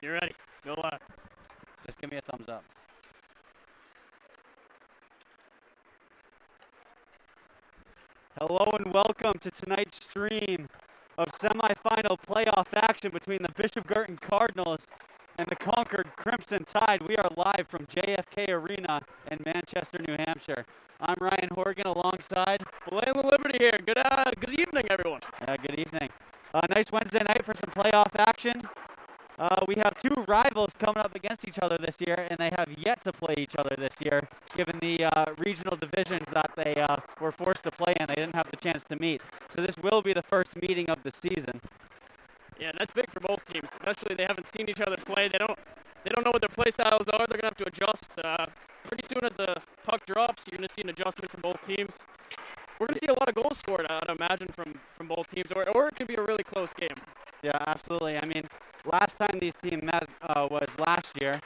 You're ready. Go live. Just give me a thumbs up. Hello and welcome to tonight's stream of semifinal playoff action between the Bishop Girton Cardinals and the Concord Crimson Tide. We are live from JFK Arena in Manchester, New Hampshire. I'm Ryan Horgan alongside Blaine Liberty here. Good evening, everyone. Good evening. Nice Wednesday night for some playoff action. We have two rivals coming up against each other this year, and they have yet to play each other this year, given the regional divisions that they were forced to play in. They didn't have the chance to meet. So this will be the first meeting of the season. Yeah, that's big for both teams, especially they haven't seen each other play. They don't know what their play styles are. They're going to have to adjust. Pretty soon as the puck drops, you're going to see an adjustment from both teams. We're going to see a lot of goals scored, I'd imagine, from both teams, or it could be a really close game. Yeah, absolutely. I mean, last time these teams met was last year,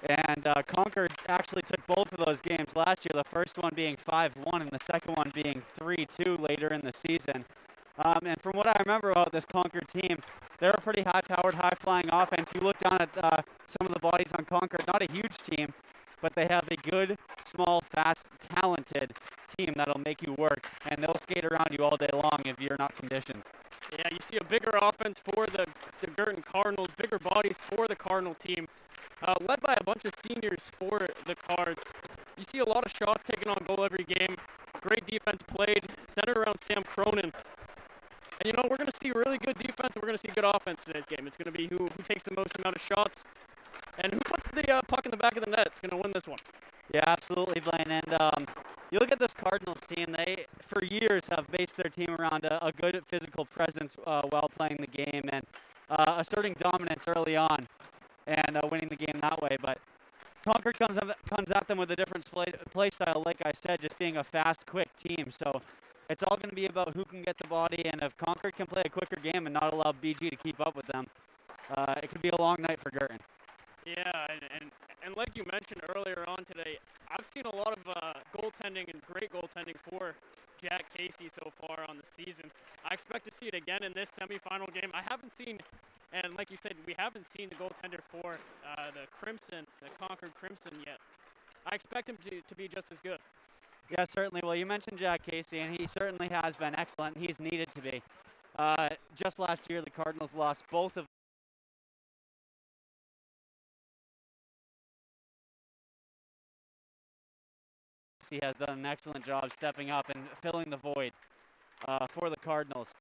and Concord actually took both of those games last year, the first one being 5-1 and the second one being 3-2 later in the season. And from what I remember about this Concord team, they're a pretty high-powered, high-flying offense. You look down at some of the bodies on Concord, not a huge team, but they have a good, small, fast, talented team that'll make you work, and they'll skate around you all day long if you're not conditioned. Yeah, you see a bigger offense for the Girton Cardinals, bigger bodies for the Cardinal team, led by a bunch of seniors for the Cards. You see a lot of shots taken on goal every game. Great defense played, centered around Sam Cronin. And, we're going to see really good defense, and we're going to see good offense today's game. It's going to be who takes the most amount of shots, and who puts the puck in the back of the net is going to win this one. Yeah, absolutely, Blaine. And you look at this Cardinals team, they, for years, have based their team around a good physical presence while playing the game and asserting dominance early on and winning the game that way. But Concord comes at them with a different play style, like I said, just being a fast, quick team. So it's all going to be about who can get the body, and if Concord can play a quicker game and not allow BG to keep up with them, it could be a long night for Girton. Yeah, and like you mentioned earlier on today, I've seen a lot of goaltending and great goaltending for Jack Casey so far on the season. I expect to see it again in this semifinal game. I haven't seen, and like you said, we haven't seen the goaltender for the Concord Crimson yet. I expect him to be just as good. Yeah, certainly. Well, you mentioned Jack Casey, and he certainly has been excellent. He's needed to be. Just last year, the Cardinals lost both of he has done an excellent job stepping up and filling the void for the Cardinals.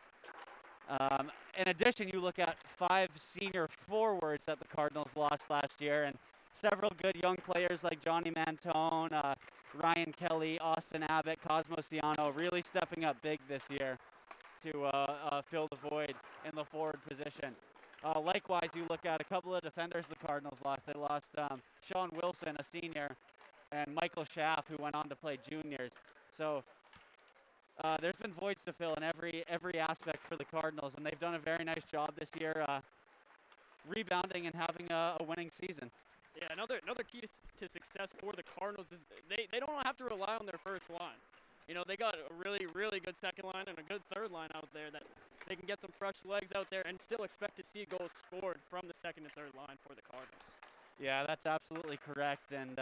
In addition, you look at 5 senior forwards that the Cardinals lost last year, and several good young players like Johnny Mantone, Ryan Kelly, Austin Abbott, Cosmo Ciano, really stepping up big this year to fill the void in the forward position. Likewise, you look at a couple of defenders the Cardinals lost. They lost Sean Wilson, a senior, and Michael Schaff, who went on to play juniors. So there's been voids to fill in every aspect for the Cardinals, and they've done a very nice job this year rebounding and having a winning season. Yeah, another key to success for the Cardinals is they don't have to rely on their first line. They got a really, really good second line and a good third line out there that they can get some fresh legs out there and still expect to see goals scored from the second and third line for the Cardinals. Yeah, that's absolutely correct. And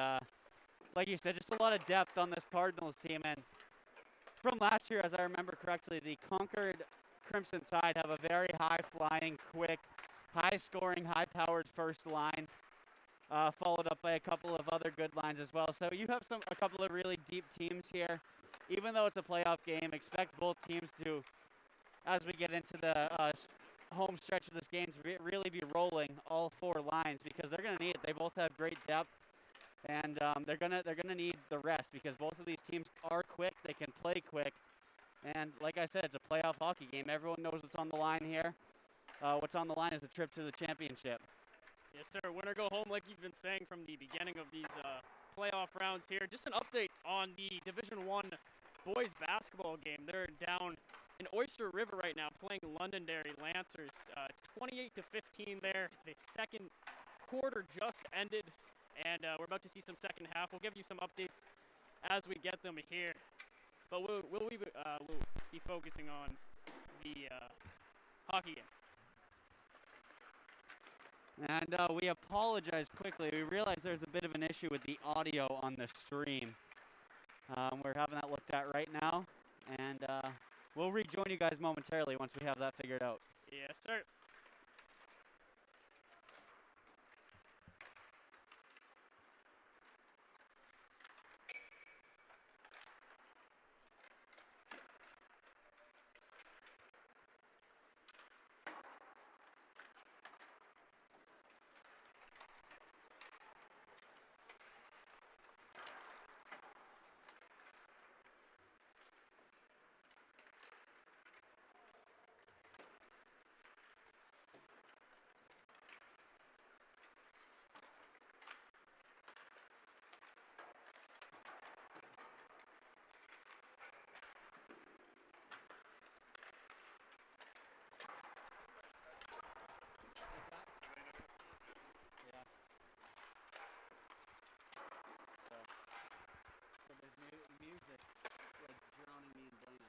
like you said, just a lot of depth on this Cardinals team. And from last year, as I remember correctly, the Concord Crimson Tide have a very high-flying, quick, high-scoring, high-powered first line, followed up by a couple of other good lines as well. So you have a couple of really deep teams here. Even though it's a playoff game, expect both teams to, as we get into the home stretch of this game, to really be rolling all 4 lines because they're going to need it. They both have great depth, and they're gonna need the rest because both of these teams are quick. They can play quick, and like I said, it's a playoff hockey game. Everyone knows what's on the line here. What's on the line is the trip to the championship. Yes, sir. Win or go home, like you've been saying from the beginning of these playoff rounds here. Just an update on the Division I boys basketball game. They're down in Oyster River right now playing Londonderry Lancers. It's 28-15 there. The second quarter just ended, and we're about to see some second half. We'll give you some updates as we get them here. But we'll be focusing on the hockey game. And we apologize quickly. We realize there's a bit of an issue with the audio on the stream. We're having that looked at right now. And we'll rejoin you guys momentarily once we have that figured out. Yes, sir. So there's music like drowning me in blanket.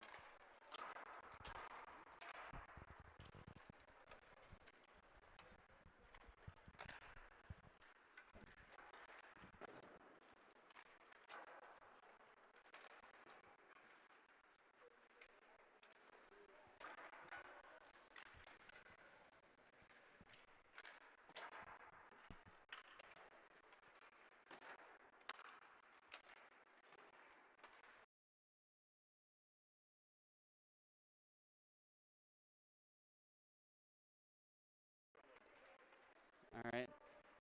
All right.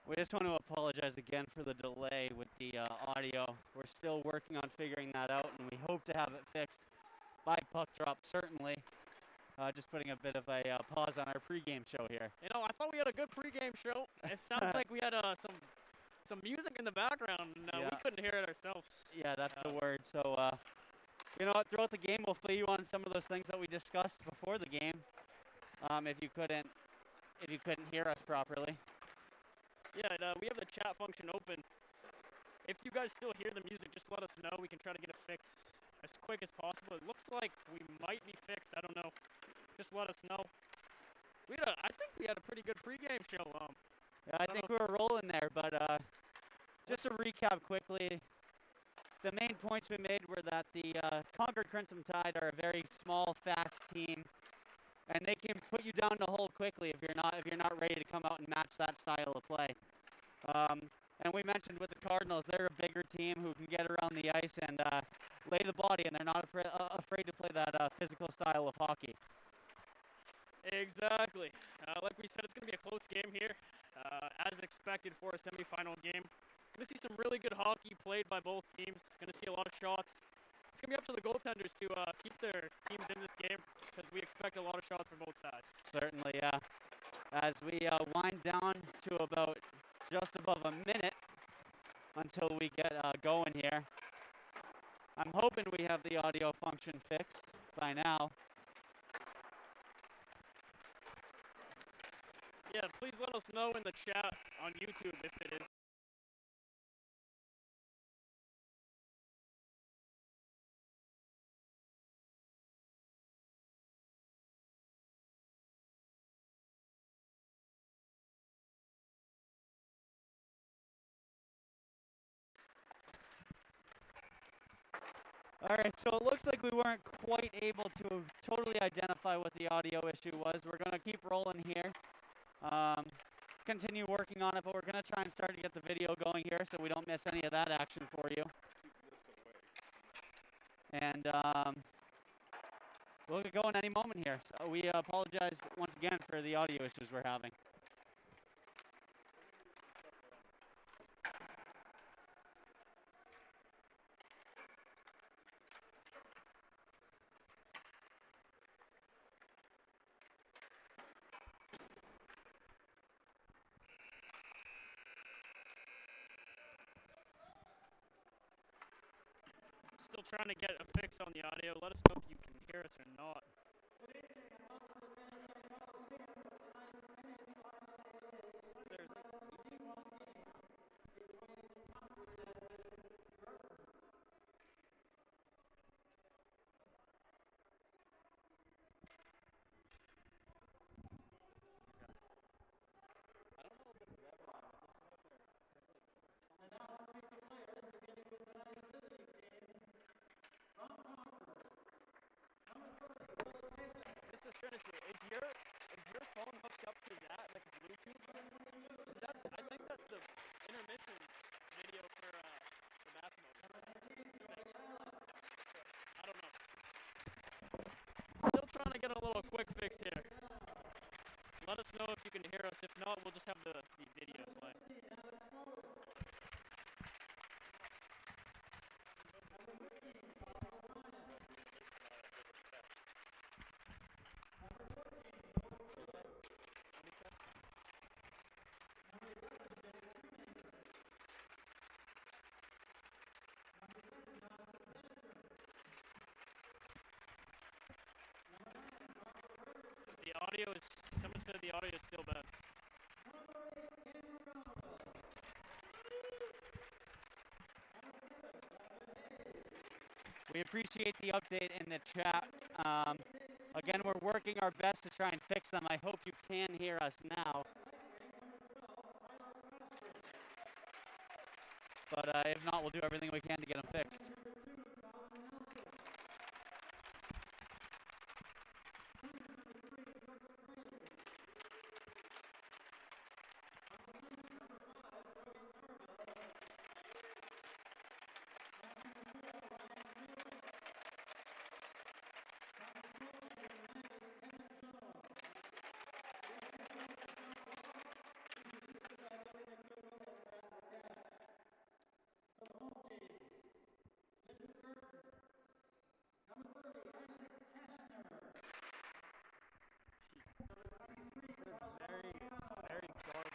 We just want to apologize again for the delay with the audio. We're still working on figuring that out, and we hope to have it fixed by puck drop, certainly. Just putting a bit of a pause on our pregame show here. You know, I thought we had a good pregame show. It sounds like we had some music in the background, and Yeah. we couldn't hear it ourselves. Yeah, that's the word. So, you know what? Throughout the game, we'll fill you on some of those things that we discussed before the game. If you couldn't hear us properly. Yeah, and, we have the chat function open. If you guys still hear the music, just let us know. We can try to get it fixed as quick as possible. It looks like we might be fixed. I don't know. Just let us know. I think we had a pretty good pregame show. Yeah, I think we were rolling there, but just to recap quickly, the main points we made were that the Concord Crimson Tide are a very small, fast team, and they can put you down the hole quickly if you're not ready to come out and match that style of play. And we mentioned with the Cardinals, they're a bigger team who can get around the ice and lay the body, and they're not afraid to play that physical style of hockey. Exactly. Like we said, it's going to be a close game here, as expected for a semifinal game. Going to see some really good hockey played by both teams. Going to see a lot of shots. It's going to be up to the goaltenders to keep their teams in this game because we expect a lot of shots from both sides. Certainly, yeah. As we wind down to about just above a minute until we get going here. I'm hoping we have the audio function fixed by now. Yeah, please let us know in the chat on YouTube if it is. All right, so it looks like we weren't quite able to totally identify what the audio issue was. We're going to keep rolling here. Continue working on it, but we're going to try and start to get the video going here so we don't miss any of that action for you. And we'll get going any moment here. So we apologize once again for the audio issues we're having. Still trying to get a fix on the audio. Let us know if you can hear us or not. a little quick fix here. Let us know if you can hear us. If not, we'll just have the video play. The audio is, someone said the audio is still bad. We appreciate the update in the chat. Again, we're working our best to try and fix them. I hope you can hear us now. But if not, we'll do everything we can to get them fixed. Very garbled.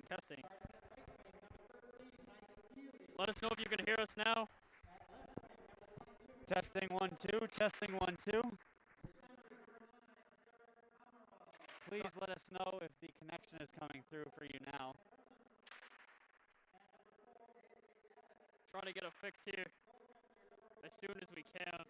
Testing. Let us know if you can hear us now. Testing 1 2. Testing 1 2. Please let us know if the connection is coming through for you now. Trying to get a fix here as soon as we can.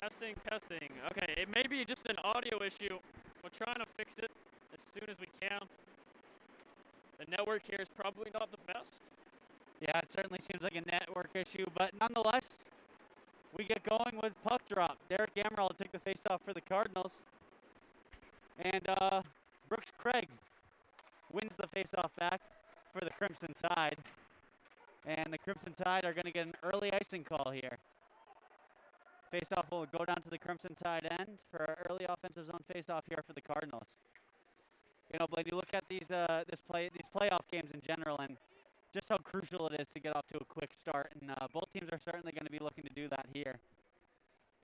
Testing, testing. Okay, it may be just an audio issue. We're trying to fix it as soon as we can. The network here is probably not the best. Yeah, it certainly seems like a network issue, but nonetheless, we get going with puck drop. Derek Gamrell will take the faceoff for the Cardinals. And Brooks Craig wins the faceoff back for the Crimson Tide. And the Crimson Tide are going to get an early icing call here. Faceoff will go down to the Crimson Tide end for an early offensive zone faceoff here for the Cardinals. You know, Blade, you look at these playoff games in general and just how crucial it is to get off to a quick start. And both teams are certainly going to be looking to do that here.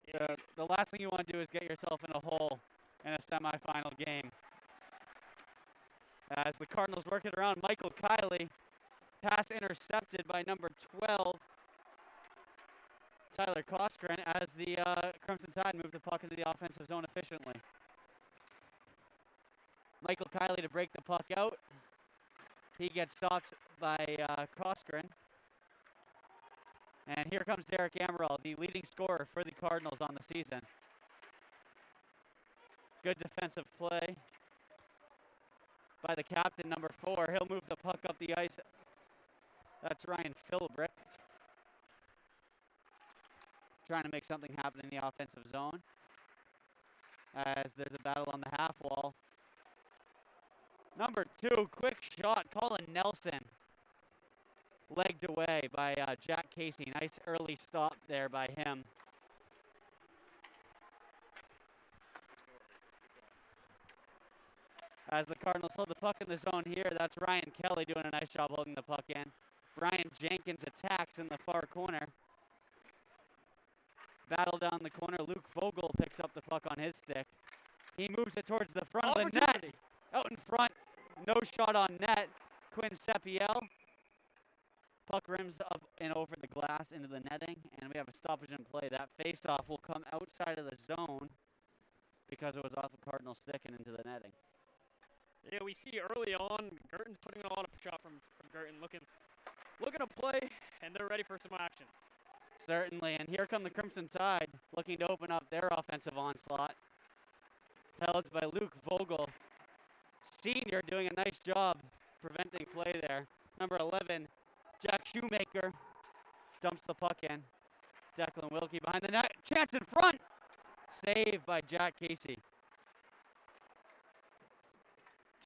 Yeah. The last thing you want to do is get yourself in a hole in a semifinal game. As the Cardinals work it around, Michael Kiley, pass intercepted by number 12, Tyler Koskren, as the Crimson Tide move the puck into the offensive zone efficiently. Michael Kiley to break the puck out. He gets stopped by Koskren. And here comes Derek Amaral, the leading scorer for the Cardinals on the season. Good defensive play by the captain, number 4. He'll move the puck up the ice. That's Ryan Philbrick, trying to make something happen in the offensive zone, as there's a battle on the half wall. Number 2, quick shot, Colin Nelson, legged away by Jack Casey. Nice early stop there by him. As the Cardinals hold the puck in the zone here, that's Ryan Kelly doing a nice job holding the puck in. Brian Jenkins attacks in the far corner. Battle down the corner. Luke Vogel picks up the puck on his stick. He moves it towards the front of the net. Out in front, no shot on net. Quinn Sepiel. Puck rims up and over the glass into the netting, and we have a stoppage in play. That face-off will come outside of the zone because it was off the Cardinal stick and into the netting. Yeah, we see early on, Girton's putting in a lot of shot from Girton, looking to play, and they're ready for some action. Certainly, and here come the Crimson Tide, looking to open up their offensive onslaught. Held by Luke Vogel. Senior doing a nice job preventing play there. Number 11, Jack Shoemaker, dumps the puck in. Declan Wilkie behind the net, chance in front! Saved by Jack Casey.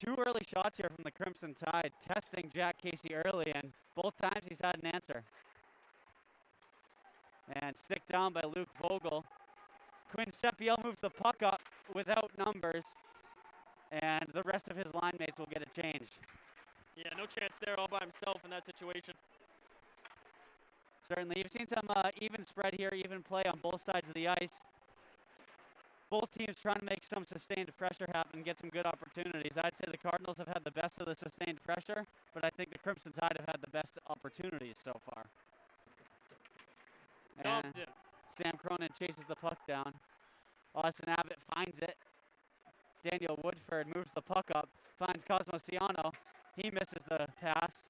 2 early shots here from the Crimson Tide, testing Jack Casey early, and both times he's had an answer. And stick down by Luke Vogel. Quinn Sepiel moves the puck up without numbers, and the rest of his line mates will get a change. Yeah, no chance there all by himself in that situation. Certainly, you've seen some even spread here, even play on both sides of the ice. Both teams trying to make some sustained pressure happen and get some good opportunities. I'd say the Cardinals have had the best of the sustained pressure, but I think the Crimson Tide have had the best opportunities so far. And Sam Cronin chases the puck down. Austin Abbott finds it. Daniel Woodford moves the puck up, finds Cosmo Ciano. He misses the pass.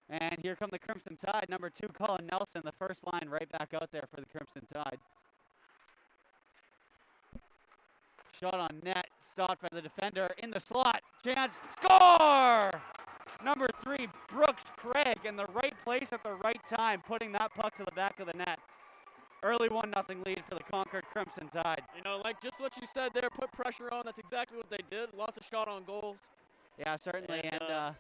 And here come the Crimson Tide. Number 2, Colin Nelson, the first line right back out there for the Crimson Tide. Shot on net, stopped by the defender in the slot. Chance, score! Number 3, Brooks Craig, in the right place at the right time, putting that puck to the back of the net. Early 1-0 lead for the Concord Crimson Tide. You know, like just what you said there, put pressure on. That's exactly what they did. Lots of shot on goals. Yeah, certainly. And got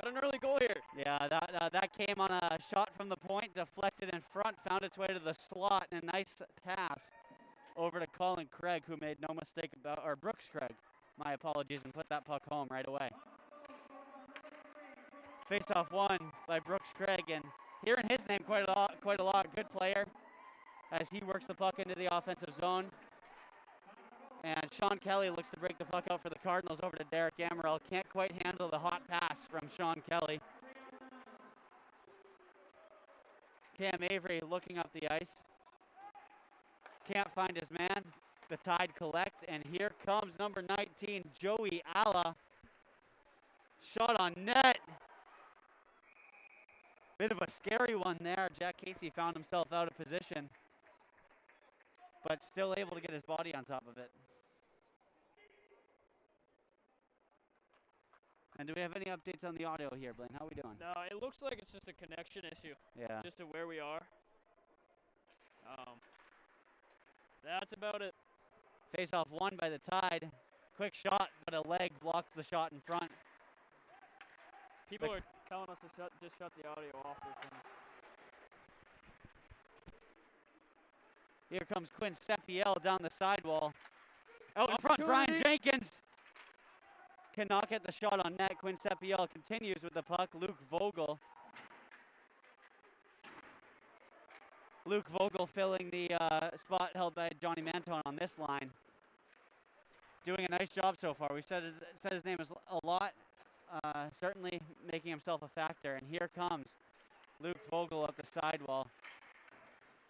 an early goal here. Yeah, that came on a shot from the point, deflected in front, found its way to the slot, and a nice pass over to Colin Craig, who made no mistake about, or Brooks Craig, my apologies, and put that puck home right away. Face-off won by Brooks Craig, and hearing his name quite a lot. Good player as he works the puck into the offensive zone. And Sean Kelly looks to break the puck out for the Cardinals over to Derek Amaral. Can't quite handle the hot pass from Sean Kelly. Cam Avery looking up the ice. Can't find his man. The Tide collect, and here comes number 19, Joey Alla. Shot on net. Bit of a scary one there. Jack Casey found himself out of position, but still able to get his body on top of it. And do we have any updates on the audio here, Blaine? How are we doing? No, it looks like it's just a connection issue. Yeah. Just to where we are. That's about it. Face-off won by the Tide. Quick shot, but a leg blocked the shot in front. People are telling us to just shut the audio off this one. Here comes Quinn Sepiel down the sidewall. Out in front, Brian Jenkins cannot get the shot on net. Quinn Sepiel continues with the puck. Luke Vogel filling the spot held by Johnny Manton on this line. Doing a nice job so far. We've said his name is a lot. Certainly making himself a factor. And here comes Luke Vogel up the sidewall.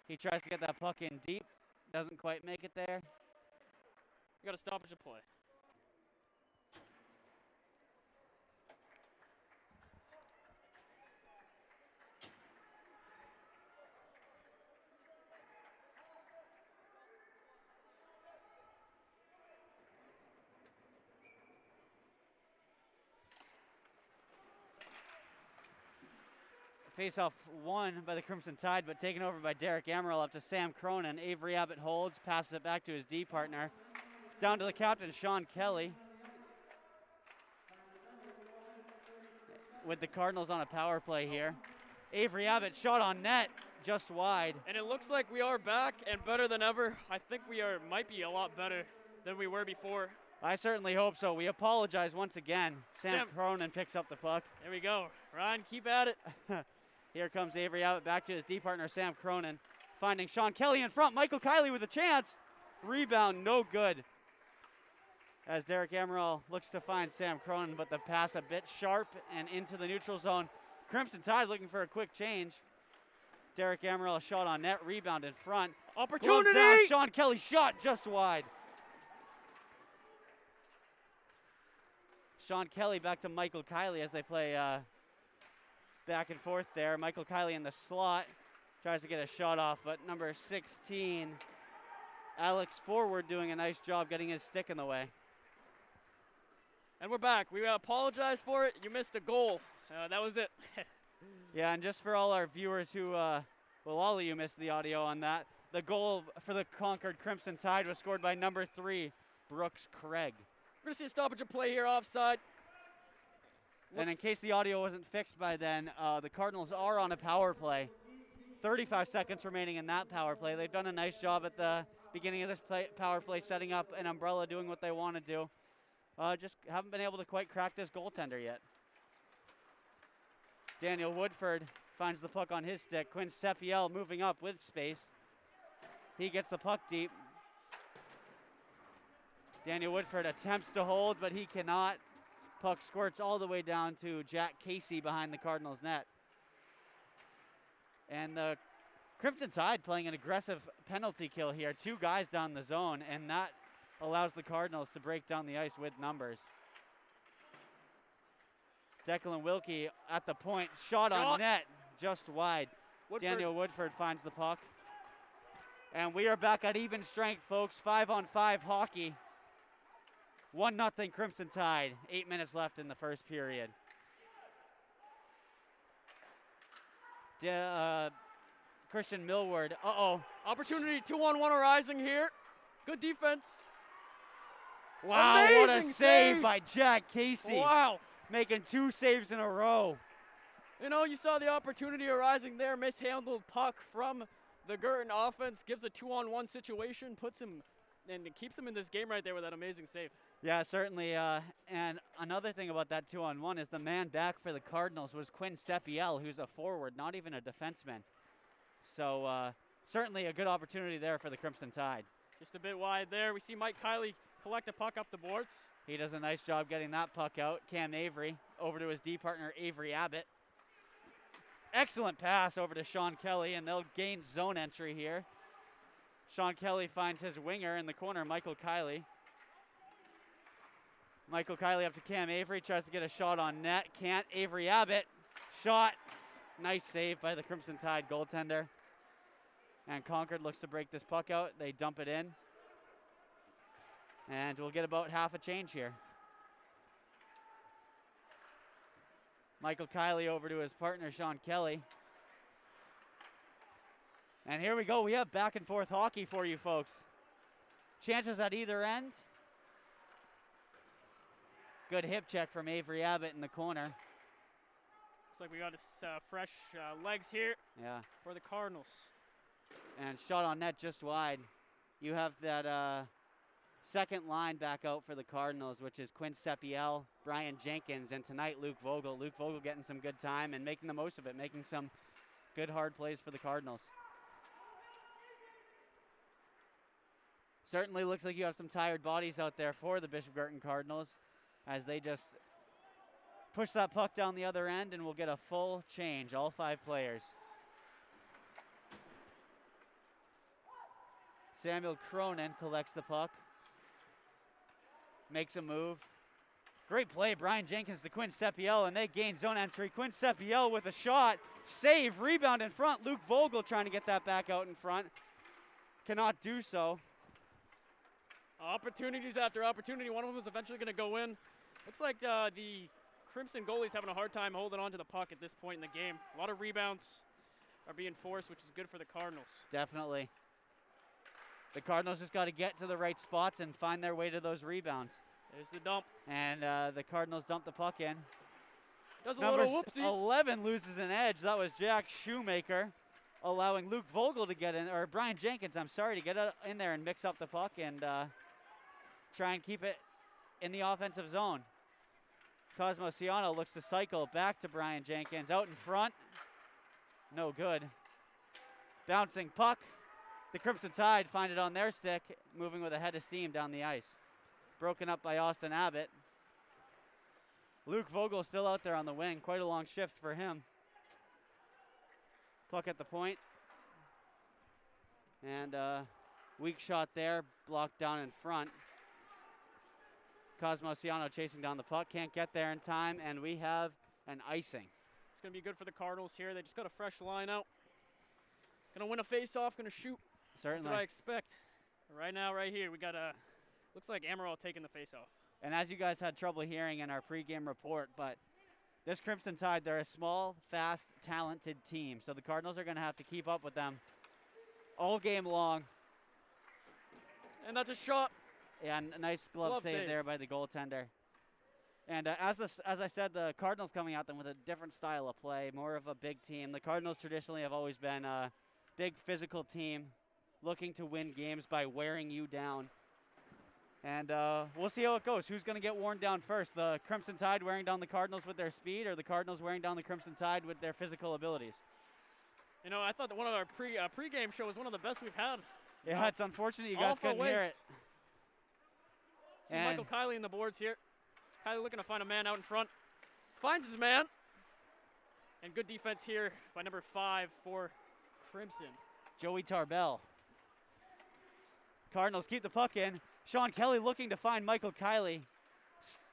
He tries to get that puck in deep. Doesn't quite make it there. You got to stoppage of play. Face-off won by the Crimson Tide, but taken over by Derek Amaral up to Sam Cronin. Avery Abbott holds, passes it back to his D partner. Down to the captain, Sean Kelly. With the Cardinals on a power play here. Avery Abbott shot on net, just wide. And it looks like we are back and better than ever. I think we might be a lot better than we were before. I certainly hope so. We apologize once again. Sam Cronin picks up the puck. There we go. Ryan, keep at it. Here comes Avery Abbott back to his D partner, Sam Cronin. Finding Sean Kelly in front. Michael Kiley with a chance. Rebound, no good. As Derek Amaral looks to find Sam Cronin, but the pass a bit sharp and into the neutral zone. Crimson Tide looking for a quick change. Derek Amaral a shot on net, rebound in front. Opportunity! Down, Sean Kelly shot just wide. Sean Kelly back to Michael Kiley as they play back and forth there. Michael Kiley in the slot. Tries to get a shot off, but number 16, Alex Forward, doing a nice job getting his stick in the way. And we're back. We apologize for it. You missed a goal. That was it. Yeah, and just for all our viewers who, well, all of you missed the audio on that, the goal for the Concord Crimson Tide was scored by number 3, Brooks Craig. We're going to see a stoppage of play here offside. And in case the audio wasn't fixed by then, the Cardinals are on a power play. 35 seconds remaining in that power play. They've done a nice job at the beginning of this power play, setting up an umbrella, doing what they want to do. Just haven't been able to quite crack this goaltender yet. Daniel Woodford finds the puck on his stick. Quinn Sepiel moving up with space. He gets the puck deep. Daniel Woodford attempts to hold, but he cannot. Puck squirts all the way down to Jack Casey behind the Cardinals' net. And the Crimson Tide playing an aggressive penalty kill here. 2 guys down the zone, and that allows the Cardinals to break down the ice with numbers. Declan Wilkie at the point. Shot on net, just wide. Daniel Woodford finds the puck. And we are back at even strength, folks. 5-on-5 hockey. 1-0 Crimson Tide. 8 minutes left in the first period. Christian Millward. Opportunity 2-on-1 arising here. Good defense. Wow, amazing what a save by Jack Casey. Wow. Making 2 saves in a row. You know, you saw the opportunity arising there. Mishandled puck from the Girton offense. Gives a 2-on-1 situation. Puts him and keeps him in this game right there with that amazing save. Yeah, certainly. And another thing about that 2-on-1 is the man back for the Cardinals was Quinn Sepiel, who's a forward, not even a defenseman. So certainly a good opportunity there for the Crimson Tide. Just a bit wide there. We see Mike Kiley collect a puck up the boards. He does a nice job getting that puck out. Cam Avery over to his D partner, Avery Abbott. Excellent pass over to Sean Kelly, and they'll gain zone entry here. Sean Kelly finds his winger in the corner, Michael Kiley. Michael Kiley up to Cam Avery, tries to get a shot on net. Can't. Avery Abbott. Shot Nice save by the Crimson Tide goaltender. And Concord looks to break this puck out. They dump it in. And we'll get about half a change here. Michael Kiley over to his partner, Sean Kelly. And here we go. We have back and forth hockey for you folks. Chances at either end. Good hip check from Avery Abbott in the corner. Looks like we got fresh legs here for the Cardinals. And shot on net just wide. You have that second line back out for the Cardinals, which is Quinn Sepiel, Brian Jenkins, and tonight Luke Vogel. Luke Vogel getting some good time and making the most of it, making some good hard plays for the Cardinals. Certainly looks like you have some tired bodies out there for the Bishop Garten Cardinals as they just push that puck down the other end, and we'll get a full change, all 5 players. Samuel Cronin collects the puck. Makes a move. Great play, Brian Jenkins to Quinn Sepiel, and they gain zone entry. Quinn Sepiel with a shot. Save, rebound in front. Luke Vogel trying to get that back out in front. Cannot do so. Opportunities after opportunity. One of them is eventually going to go in. Looks like the Crimson goalie's having a hard time holding on to the puck at this point in the game. A lot of rebounds are being forced, which is good for the Cardinals. Definitely. The Cardinals just got to get to the right spots and find their way to those rebounds. There's the dump. And the Cardinals dump the puck in. Does a Number little whoopsies. 11 loses an edge. That was Jack Shoemaker, allowing Luke Vogel to get in, or Brian Jenkins, I'm sorry, to get in there and mix up the puck and try and keep it in the offensive zone. Cosmo Ciano looks to cycle back to Brian Jenkins. Out in front. No good. Bouncing puck. The Crimson Tide find it on their stick, moving with a head of steam down the ice. Broken up by Austin Abbott. Luke Vogel still out there on the wing. Quite a long shift for him. Puck at the point. And weak shot there, blocked down in front. Cosmo Ciano chasing down the puck. Can't get there in time, and we have an icing. It's going to be good for the Cardinals here. They just got a fresh line out. Going to win a face-off, going to shoot. Certainly. That's what I expect. Right now, right here, we got looks like Amaral taking the face-off. And as you guys had trouble hearing in our pregame report, but this Crimson Tide, they're a small, fast, talented team. So the Cardinals are going to have to keep up with them all game long. And that's a shot. Yeah, and a nice glove save there by the goaltender. And as I said, the Cardinals coming at them with a different style of play, more of a big team. The Cardinals traditionally have always been a big physical team, looking to win games by wearing you down. And we'll see how it goes. Who's going to get worn down first? The Crimson Tide wearing down the Cardinals with their speed, or the Cardinals wearing down the Crimson Tide with their physical abilities? You know, I thought that one of our pregame show was one of the best we've had. Yeah, it's unfortunate you guys couldn't hear it. See Michael Kiley in the boards here. Kiley looking to find a man out in front. Finds his man. And good defense here by number 5 for Crimson. Joey Tarbell. Cardinals keep the puck in. Sean Kelly looking to find Michael Kiley.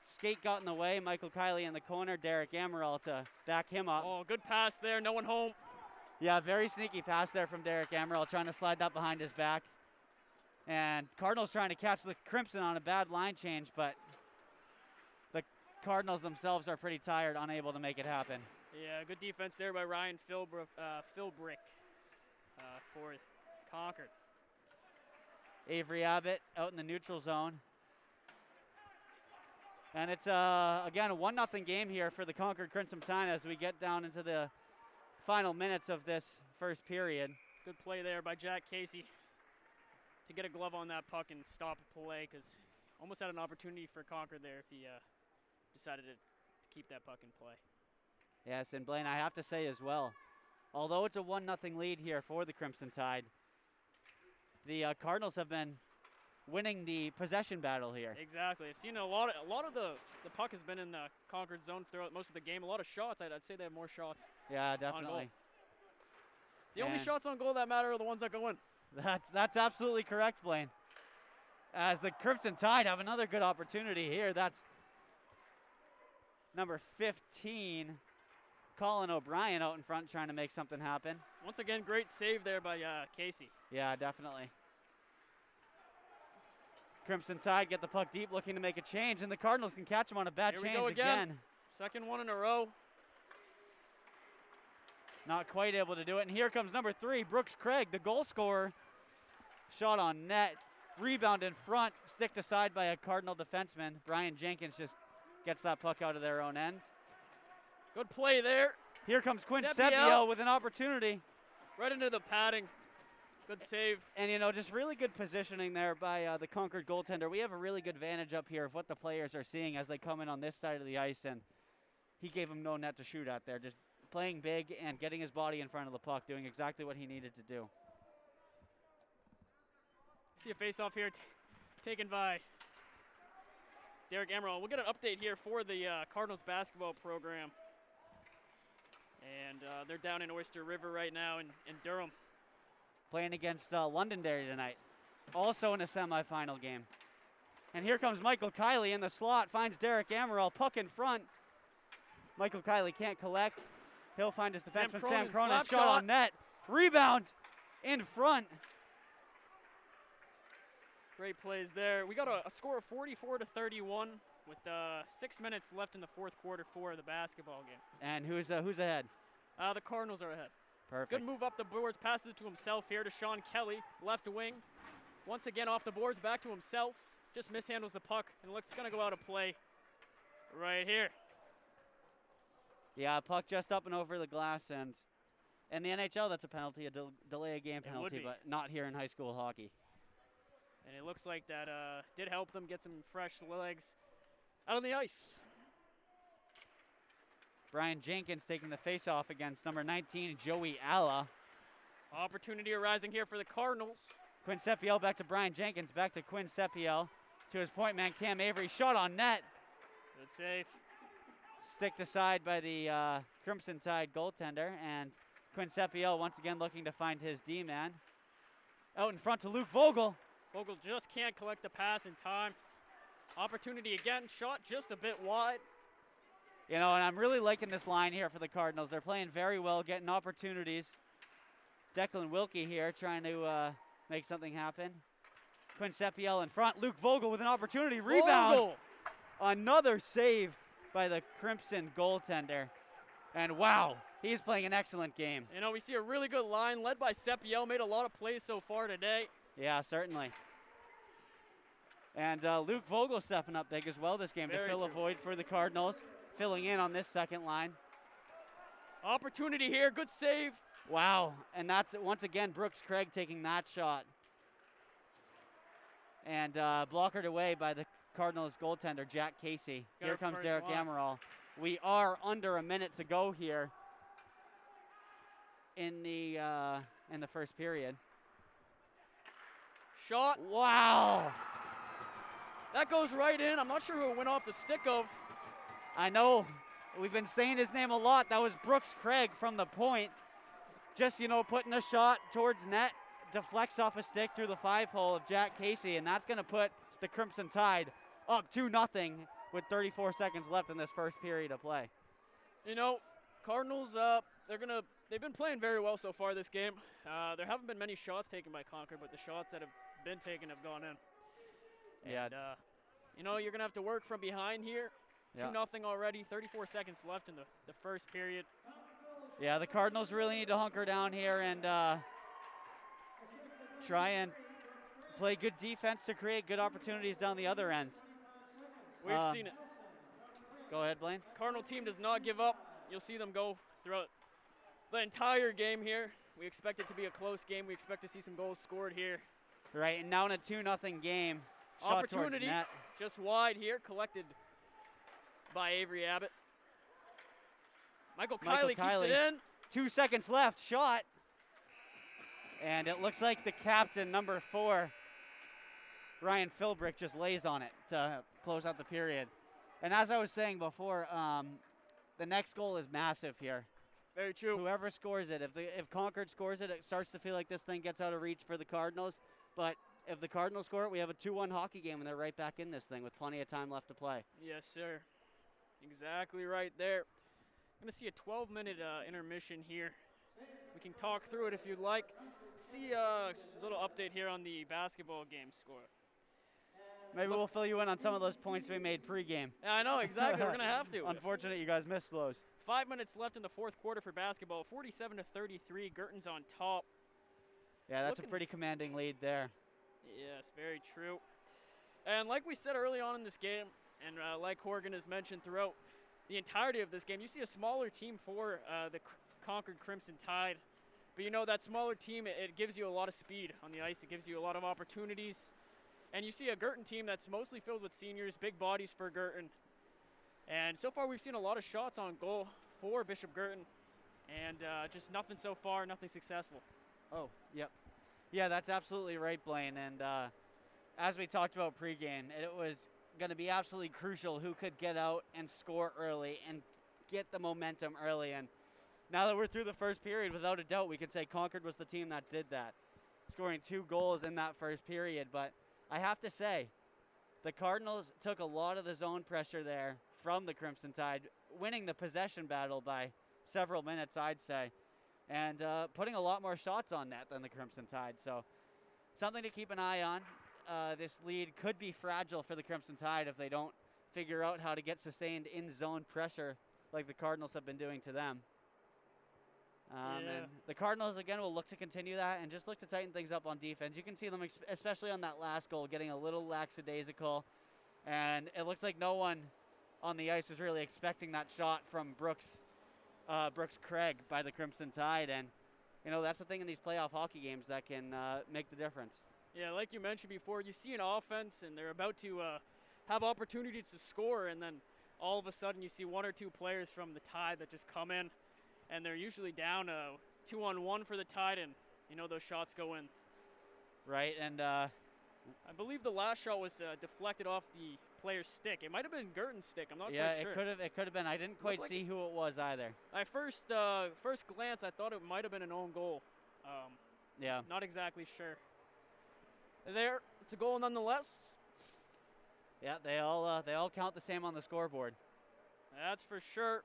Skate got in the way. Michael Kiley in the corner. Derek Amaral to back him up. Oh, good pass there. No one home. Yeah, very sneaky pass there from Derek Amaral, trying to slide that behind his back. And Cardinals trying to catch the Crimson on a bad line change, but the Cardinals themselves are pretty tired, unable to make it happen. Yeah, good defense there by Ryan Philbrick for Concord. Avery Abbott out in the neutral zone. And it's, again, a 1-0 game here for the Concord Crimson Tide as we get down into the final minutes of this first period. Good play there by Jack Casey to get a glove on that puck and stop play, because almost had an opportunity for Concord there if he decided to keep that puck in play. Yes, and Blaine, I have to say as well, although it's a 1-0 lead here for the Crimson Tide, the Cardinals have been winning the possession battle here. Exactly. I've seen a lot of the puck has been in the Concord zone throughout most of the game. A lot of shots. I'd say they have more shots. Yeah, definitely. The only shots on goal that matter are the ones that go in. That's absolutely correct, Blaine. As the Crimson Tide have another good opportunity here. That's number 15, Colin O'Brien out in front trying to make something happen. Once again, great save there by Casey. Yeah, definitely. Crimson Tide get the puck deep, looking to make a change, and the Cardinals can catch them on a bad Here we change go again. again. Second one in a row. Not quite able to do it, and here comes number 3, Brooks Craig, the goal scorer. Shot on net, rebound in front, sticked aside by a Cardinal defenseman. Brian Jenkins just gets that puck out of their own end. Good play there. Here comes Quinn Seppiel. Seppiel with an opportunity. Right into the padding. Good save. And, you know, just really good positioning there by the Concord goaltender. We have a really good vantage up here of what the players are seeing as they come in on this side of the ice, and he gave them no net to shoot at there. Just playing big and getting his body in front of the puck, doing exactly what he needed to do. See a face-off here taken by Derek Emerald. We'll get an update here for the Cardinals basketball program. And they're down in Oyster River right now in Durham. Playing against Londonderry tonight, also in a semifinal game. And here comes Michael Kiley in the slot, finds Derek Amaral, puck in front. Michael Kiley can't collect. He'll find his defenseman, Sam Cronin, shot on net. Rebound in front. Great plays there. We got a score of 44-31 with 6 minutes left in the fourth quarter for the basketball game. And who's ahead? The Cardinals are ahead. Perfect. Good move up the boards, passes it to himself here to Sean Kelly, left wing. Once again off the boards, back to himself. Just mishandles the puck, and looks going to go out of play right here. Yeah, puck just up and over the glass, and in the NHL, that's a penalty, a delay of game penalty, but not here in high school hockey. And it looks like that did help them get some fresh legs out on the ice. Brian Jenkins taking the face-off against number 19, Joey Alla. Opportunity arising here for the Cardinals. Quinn Seppiel back to Brian Jenkins, back to Quinn Seppiel. To his point man, Cam Avery, shot on net. Good save. Sticked aside by the Crimson Tide goaltender, and Quinn Seppiel once again looking to find his D-man. Out in front to Luke Vogel. Vogel just can't collect the pass in time. Opportunity again, shot just a bit wide. You know, and I'm really liking this line here for the Cardinals. They're playing very well, getting opportunities. Declan Wilkie here trying to make something happen. Quinn Seppiel in front. Luke Vogel with an opportunity. Rebound. Vogel. Another save by the Crimson goaltender. And wow, he's playing an excellent game. You know, we see a really good line led by Seppiel. Made a lot of plays so far today. Yeah, certainly. And Luke Vogel stepping up big as well this game to fill a void for the Cardinals. Filling in on this second line. Opportunity here, good save. Wow, and that's once again Brooks Craig taking that shot. And blockered away by the Cardinals goaltender, Jack Casey. Here comes Derek Amaral. We are under a minute to go here in the first period. Shot. Wow. That goes right in. I'm not sure who it went off the stick of. I know. We've been saying his name a lot. That was Brooks Craig from the point. Just, you know, putting a shot towards net, deflects off a stick through the 5-hole of Jack Casey, and that's going to put the Crimson Tide up 2-0 with 34 seconds left in this first period of play. You know, Cardinals, they've been playing very well so far this game. There haven't been many shots taken by Concord, but the shots that have been taken have gone in. Yeah. And, you know, you're going to have to work from behind here. 2-0 already, 34 seconds left in the first period. Yeah, the Cardinals really need to hunker down here and try and play good defense to create good opportunities down the other end. We've seen it. Go ahead, Blaine. Cardinal team does not give up. You'll see them go throughout the entire game here. We expect it to be a close game. We expect to see some goals scored here. Right, and now in a 2-0 game. Opportunity shot towards net. Just wide here, collected by Avery Abbott. Michael Kiley keeps it in. 2 seconds left, shot. And it looks like the captain, number 4, Ryan Philbrick, just lays on it to close out the period. And as I was saying before, the next goal is massive here. Very true. Whoever scores it, if Concord scores it, it starts to feel like this thing gets out of reach for the Cardinals. But if the Cardinals score it, we have a 2-1 hockey game, and they're right back in this thing with plenty of time left to play. Yes, sir. Exactly right there. Going to see a 12-minute intermission here. We can talk through it if you'd like. See a little update here on the basketball game score. Maybe we'll fill you in on some of those points we made pregame. Yeah, I know, exactly. We're going to have to. Unfortunate you guys missed those. 5 minutes left in the fourth quarter for basketball. 47-33. Girton's on top. Yeah, that's a pretty commanding lead there. Yes, very true. And like we said early on in this game, and like Horgan has mentioned throughout the entirety of this game, you see a smaller team for the Concord Crimson Tide. But you know, that smaller team, it gives you a lot of speed on the ice. It gives you a lot of opportunities. And you see a Girton team that's mostly filled with seniors, big bodies for Girton. And so far we've seen a lot of shots on goal for Bishop Girton. And just nothing so far, nothing successful. Oh, yep. Yeah, that's absolutely right, Blaine. And as we talked about pregame, it was going to be absolutely crucial who could get out and score early and get the momentum early. And now that we're through the first period, without a doubt, we can say Concord was the team that did that, scoring 2 goals in that first period. But I have to say, the Cardinals took a lot of the zone pressure there from the Crimson Tide, winning the possession battle by several minutes, I'd say, and putting a lot more shots on net than the Crimson Tide. So something to keep an eye on. This lead could be fragile for the Crimson Tide if they don't figure out how to get sustained in zone pressure like the Cardinals have been doing to them. And the Cardinals, again, will look to continue that and just look to tighten things up on defense. You can see them, especially on that last goal, getting a little lackadaisical. And it looks like no one on the ice was really expecting that shot from Brooks Craig by the Crimson Tide. And, you know, that's the thing in these playoff hockey games that can make the difference. Yeah, like you mentioned before, you see an offense and they're about to have opportunities to score, and then all of a sudden you see 1 or 2 players from the Tide that just come in, and they're usually down 2-on-1 for the Tide, and you know those shots go in. Right, and I believe the last shot was deflected off the player's stick. It might have been Girton's stick. I'm not quite sure. Yeah, it could have been. I didn't quite see who it was either. At first glance, I thought it might have been an own goal. Yeah. Not exactly sure. There, it's a goal nonetheless. Yeah, they all count the same on the scoreboard. That's for sure.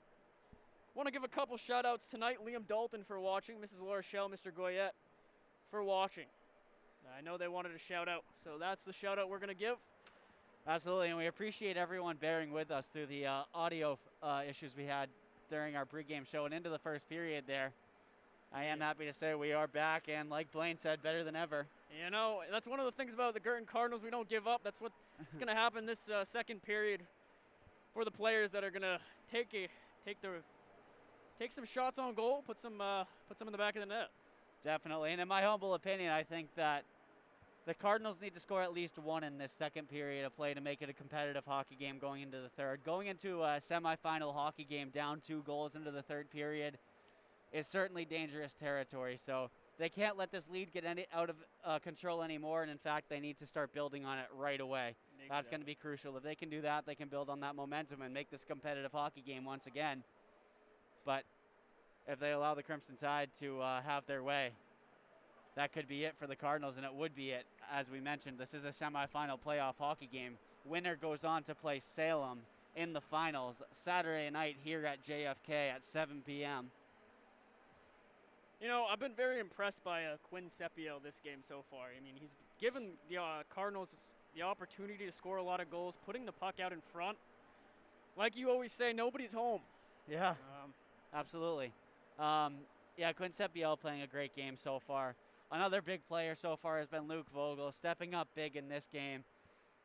Want to give a couple shout-outs tonight. Liam Dalton for watching, Mrs. Laura Shell, Mr. Goyette for watching. I know they wanted a shout-out, so that's the shout-out we're going to give. Absolutely, and we appreciate everyone bearing with us through the audio issues we had during our pregame show and into the first period there. I am happy to say we are back, and like Blaine said, better than ever. You know, that's one of the things about the Girton Cardinals. We don't give up. That's what's going to happen this second period for the players that are going to take some shots on goal, put some in the back of the net. Definitely, and in my humble opinion, I think that the Cardinals need to score at least 1 in this second period of play to make it a competitive hockey game going into the third. Going into a semifinal hockey game down 2 goals into the third period is certainly dangerous territory. So they can't let this lead get out of control anymore, and in fact, they need to start building on it right away. Exactly. That's going to be crucial. If they can do that, they can build on that momentum and make this competitive hockey game once again. But if they allow the Crimson Tide to have their way, that could be it for the Cardinals, and it would be it. As we mentioned, this is a semifinal playoff hockey game. Winner goes on to play Salem in the finals Saturday night here at JFK at 7 p.m. You know, I've been very impressed by Quinn Sepio this game so far. I mean, he's given the Cardinals the opportunity to score a lot of goals, putting the puck out in front. Like you always say, nobody's home. Yeah, absolutely. Yeah, Quinn Sepio playing a great game so far. Another big player so far has been Luke Vogel, stepping up big in this game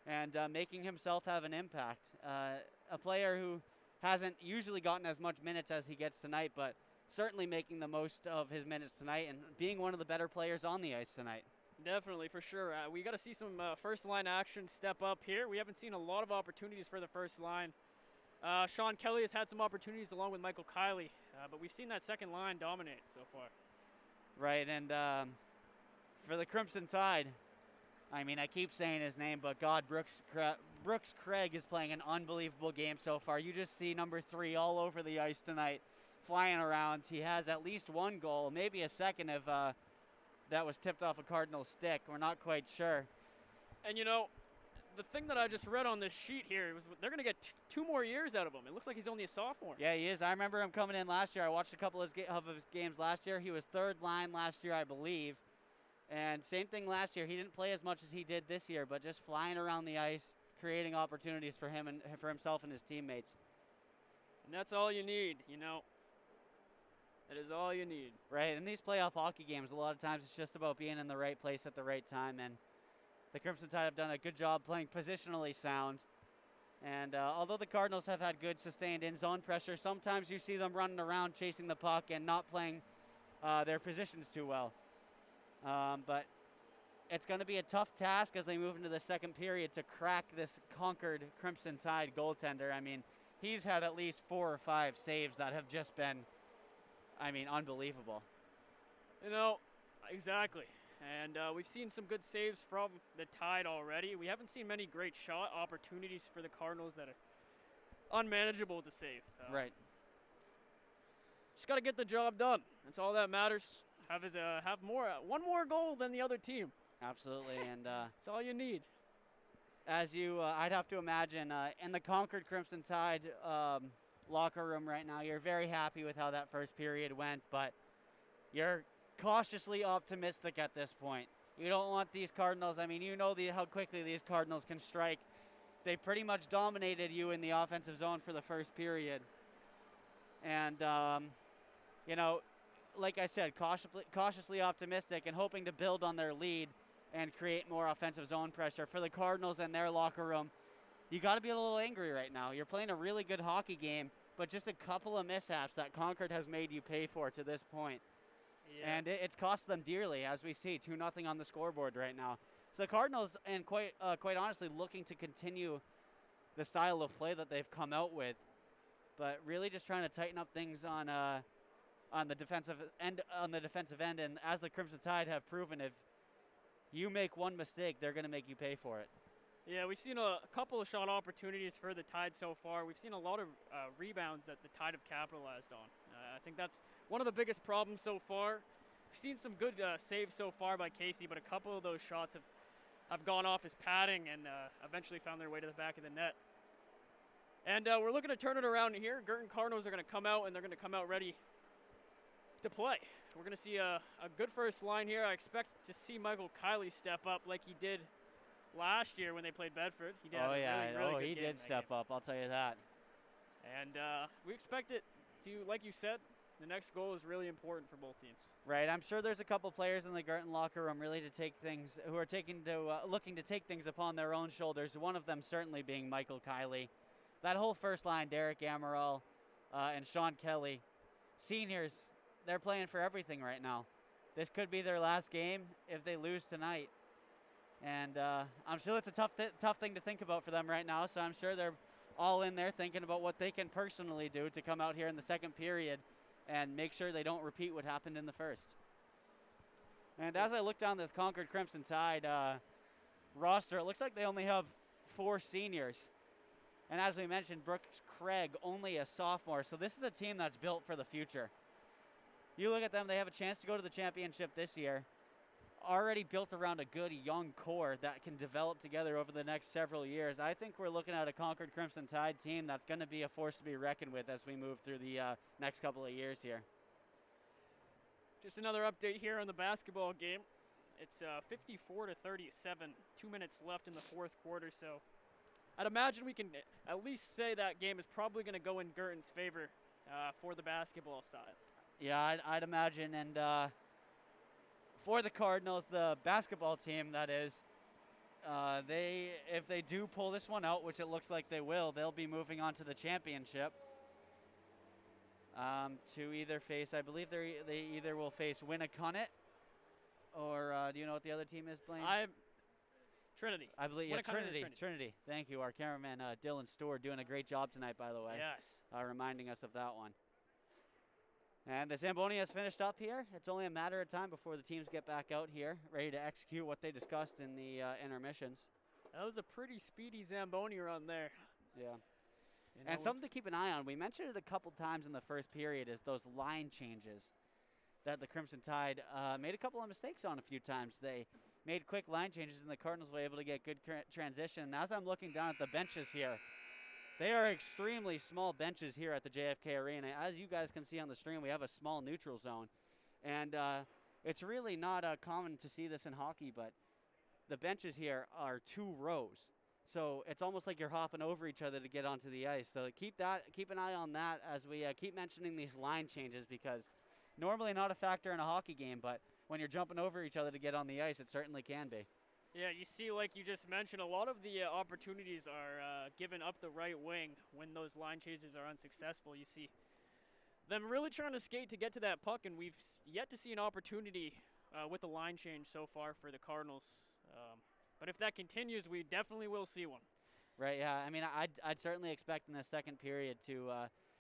and making himself have an impact. A player who hasn't usually gotten as much minutes as he gets tonight, but certainly making the most of his minutes tonight and being one of the better players on the ice tonight. Definitely, for sure. We got to see some first-line action step up here. We haven't seen a lot of opportunities for the first line. Sean Kelly has had some opportunities along with Michael Kiley, but we've seen that second line dominate so far. Right, and for the Crimson Tide, I mean, I keep saying his name, but God, Brooks Craig is playing an unbelievable game so far. You just see number 3 all over the ice tonight, flying around. He has at least 1 goal, maybe a second if that was tipped off a Cardinal stick. We're not quite sure. And, you know, the thing that I just read on this sheet here was they're going to get 2 more years out of him. It looks like he's only a sophomore. Yeah, he is. I remember him coming in last year. I watched a couple of his games last year. He was third line last year, I believe. And same thing last year. He didn't play as much as he did this year, but just flying around the ice, creating opportunities for him and for himself and his teammates. And that's all you need, you know. That is all you need. Right, in these playoff hockey games, a lot of times it's just about being in the right place at the right time, and the Crimson Tide have done a good job playing positionally sound. And although the Cardinals have had good sustained in-zone pressure, sometimes you see them running around chasing the puck and not playing their positions too well. But it's going to be a tough task as they move into the second period to crack this Concord Crimson Tide goaltender. I mean, he's had at least 4 or 5 saves that have just been, I mean, unbelievable. You know, exactly. And we've seen some good saves from the Tide already. We haven't seen many great shot opportunities for the Cardinals that are unmanageable to save. Right. Just got to get the job done. That's all that matters. Have one more goal than the other team. Absolutely, and that's all you need. As you, I'd have to imagine, in the Concord Crimson Tide locker room right now, you're very happy with how that first period went, but you're cautiously optimistic at this point. You don't want these Cardinals, I mean, you know how quickly these Cardinals can strike. They pretty much dominated you in the offensive zone for the first period. And, you know, like I said, cautiously optimistic and hoping to build on their lead and create more offensive zone pressure. For the Cardinals and their locker room, you got to be a little angry right now. You're playing a really good hockey game, but just a couple of mishaps that Concord has made you pay for to this point. Yeah. And it's cost them dearly, as we see, 2-0 on the scoreboard right now. So the Cardinals, and quite honestly, looking to continue the style of play that they've come out with, but really just trying to tighten up things on the defensive end. And as the Crimson Tide have proven, if you make one mistake, they're going to make you pay for it. Yeah, we've seen a couple of shot opportunities for the Tide so far. We've seen a lot of rebounds that the Tide have capitalized on. I think that's one of the biggest problems so far. We've seen some good saves so far by Casey, but a couple of those shots have gone off his padding and eventually found their way to the back of the net. And we're looking to turn it around here. Girton Cardinals are going to come out, and they're going to come out ready to play. We're going to see a good first line here. I expect to see Michael Kiley step up like he did last year when they played Bedford. He did really he did step up, I'll tell you that. And we expect it to, like you said, the next goal is really important for both teams. Right, I'm sure there's a couple players in the Girton locker room really to take things, who are looking to take things upon their own shoulders, one of them certainly being Michael Kiley. That whole first line, Derek Amaral and Sean Kelly, seniors, they're playing for everything right now. This could be their last game if they lose tonight. And I'm sure it's a tough thing to think about for them right now, so I'm sure they're all in there thinking about what they can personally do to come out here in the second period and make sure they don't repeat what happened in the first. And as I look down this Concord Crimson Tide roster, it looks like they only have 4 seniors. And as we mentioned, Brooks Craig, only a sophomore. So this is a team that's built for the future. You look at them, they have a chance to go to the championship this year. Already built around a good young core that can develop together over the next several years. I think we're looking at a Concord Crimson Tide team that's going to be a force to be reckoned with as we move through the next couple of years here. Just another update here on the basketball game. It's 54-37, 2 minutes left in the fourth quarter, so I'd imagine we can at least say that game is probably going to go in Girton's favor for the basketball side. Yeah, I'd imagine, and for the Cardinals, the basketball team, that is, if they do pull this one out, which it looks like they will, they'll be moving on to the championship to either face, I believe they either will face Winnicott, or do you know what the other team is playing? Trinity. I believe, yeah, Trinity. Thank you. Our cameraman, Dylan Stewart, doing a great job tonight, by the way. Yes. Reminding us of that one. And the Zamboni has finished up here. It's only a matter of time before the teams get back out here, ready to execute what they discussed in the intermissions. That was a pretty speedy Zamboni run there. Yeah. And something to keep an eye on. We mentioned it a couple times in the first period, is those line changes that the Crimson Tide made a couple of mistakes on a few times. They made quick line changes, and the Cardinals were able to get good transition. And as I'm looking down at the benches here, they are extremely small benches here at the JFK Arena. As you guys can see on the stream, we have a small neutral zone. And it's really not common to see this in hockey, but the benches here are 2 rows. So it's almost like you're hopping over each other to get onto the ice. So keep an eye on that as we keep mentioning these line changes, because normally not a factor in a hockey game, but when you're jumping over each other to get on the ice, it certainly can be. Yeah, you see, like you just mentioned, a lot of the opportunities are given up the right wing when those line changes are unsuccessful. You see them really trying to skate to get to that puck, and we've yet to see an opportunity with the line change so far for the Cardinals. But if that continues, we definitely will see one. Right, yeah. I mean, I'd certainly expect in the second period to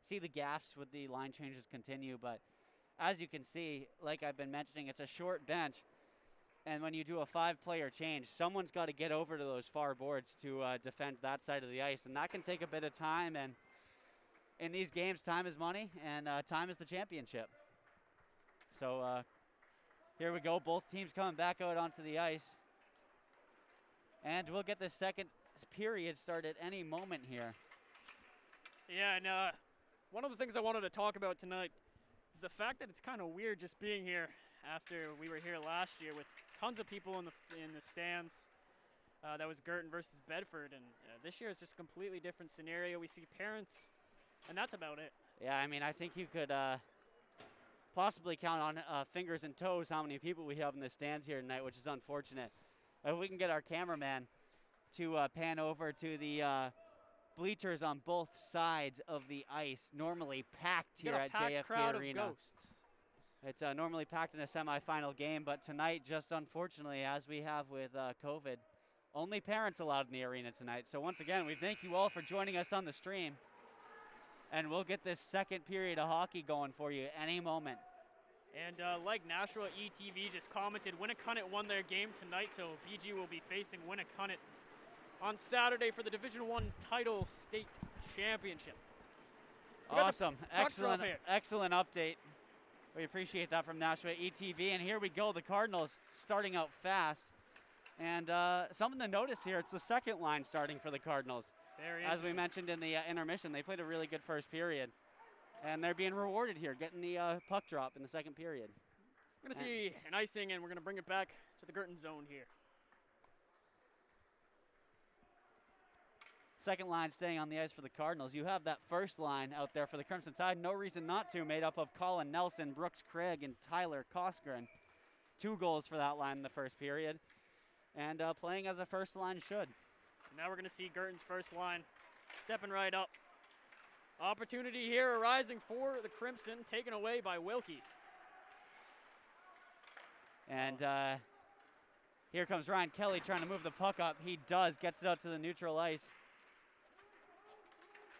see the gaffes with the line changes continue. But as you can see, like I've been mentioning, it's a short bench. And when you do a 5-player change, someone's got to get over to those far boards to defend that side of the ice. And that can take a bit of time. And in these games, time is money, and time is the championship. So here we go. Both teams coming back out onto the ice. And we'll get the second period started any moment here. Yeah, and one of the things I wanted to talk about tonight is the fact that it's kind of weird just being here after we were here last year with tons of people in the stands. That was Girton versus Bedford, and this year it's just a completely different scenario. We see parents, and that's about it. Yeah, I mean, I think you could possibly count on fingers and toes how many people we have in the stands here tonight, which is unfortunate. If we can get our cameraman to pan over to the bleachers on both sides of the ice, normally packed here at JFK crowd Arena. Of ghosts. It's normally packed in a semifinal game, but tonight, just unfortunately, as we have with COVID, only parents allowed in the arena tonight. So once again, we thank you all for joining us on the stream, and we'll get this second period of hockey going for you any moment. And like Nashua ETV just commented, Winnicott won their game tonight, so BG will be facing Winnicott on Saturday for the Division I title state championship. Awesome. Excellent update. We appreciate that from Nashua ETV. And here we go, the Cardinals starting out fast. And something to notice here, it's the second line starting for the Cardinals. As we mentioned in the intermission, they played a really good first period. And they're being rewarded here, getting the puck drop in the second period. We're going to see an icing, and we're going to bring it back to the Girton zone here. Second line staying on the ice for the Cardinals. You have that first line out there for the Crimson Tide, no reason not to, made up of Colin Nelson, Brooks Craig, and Tyler Koskren. 2 goals for that line in the first period. And playing as a first line should. Now we're going to see Girton's first line stepping right up. Opportunity here arising for the Crimson, taken away by Wilkie. And here comes Ryan Kelly trying to move the puck up. He does, gets it out to the neutral ice.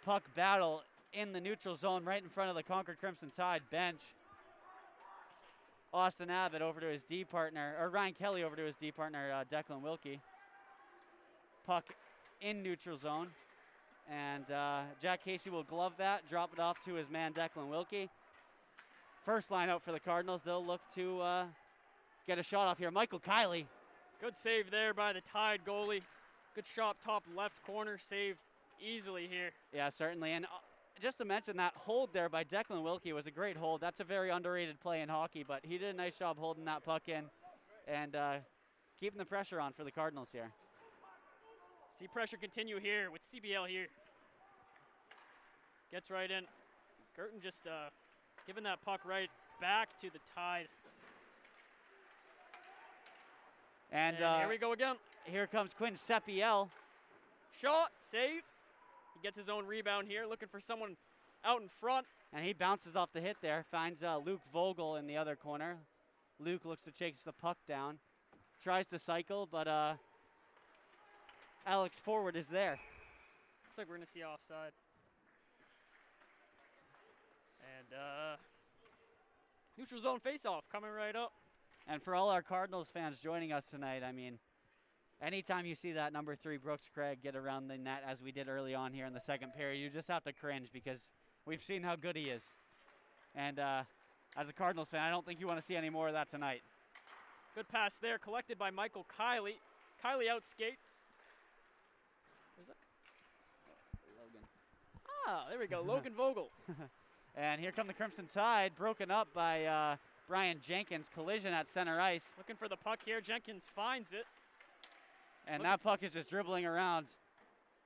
Puck battle in the neutral zone right in front of the Concord Crimson Tide bench. Austin Abbott over to his D partner, or Ryan Kelly over to his D partner, Declan Wilkie. Puck in neutral zone. And Jack Casey will glove that, drop it off to his man, Declan Wilkie. First line out for the Cardinals. They'll look to get a shot off here. Michael Kiley. Good save there by the Tide goalie. Good shot top left corner, saved easily here. Yeah, certainly. And just to mention, that hold there by Declan Wilkie was a great hold. That's a very underrated play in hockey, but he did a nice job holding that puck in and keeping the pressure on for the Cardinals here. See pressure continue here with CBL here. Gets right in. Girton just giving that puck right back to the Tide. And here we go again. Here comes Quinn Sepiel. Shot, saved. He gets his own rebound here, looking for someone out in front. And he bounces off the hit there, finds Luke Vogel in the other corner. Luke looks to chase the puck down. Tries to cycle, but Alex Forward is there. Looks like we're going to see offside. And neutral zone faceoff coming right up. And for all our Cardinals fans joining us tonight, I mean, anytime you see that number 3 Brooks Craig get around the net as we did early on here in the second period, you just have to cringe because we've seen how good he is. And as a Cardinals fan, I don't think you want to see any more of that tonight. Good pass there, collected by Michael Kiley. Kiley out skates. Where's that? Logan. Ah, there we go, Logan Vogel. And here come the Crimson Tide, broken up by Brian Jenkins. Collision at center ice. Looking for the puck here, Jenkins finds it. And that puck is just dribbling around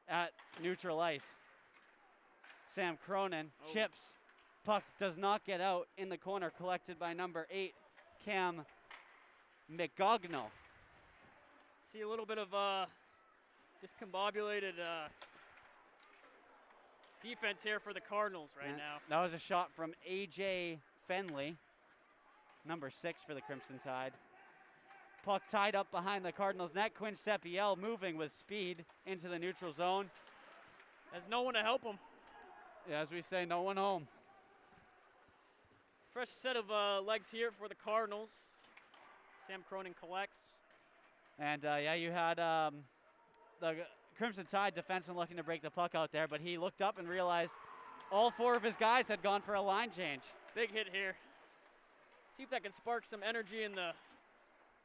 at neutral ice. Sam Cronin chips. Puck does not get out in the corner, collected by number 8, Cam McGognall. See a little bit of discombobulated defense here for the Cardinals right now. That was a shot from A.J. Fenley, number 6 for the Crimson Tide. Puck tied up behind the Cardinals net. Quinn Sepiel moving with speed into the neutral zone. There's no one to help him. Yeah, as we say, no one home. Fresh set of legs here for the Cardinals. Sam Cronin collects. And yeah, you had the Crimson Tide defenseman looking to break the puck out there, but he looked up and realized all 4 of his guys had gone for a line change. Big hit here. See if that can spark some energy in the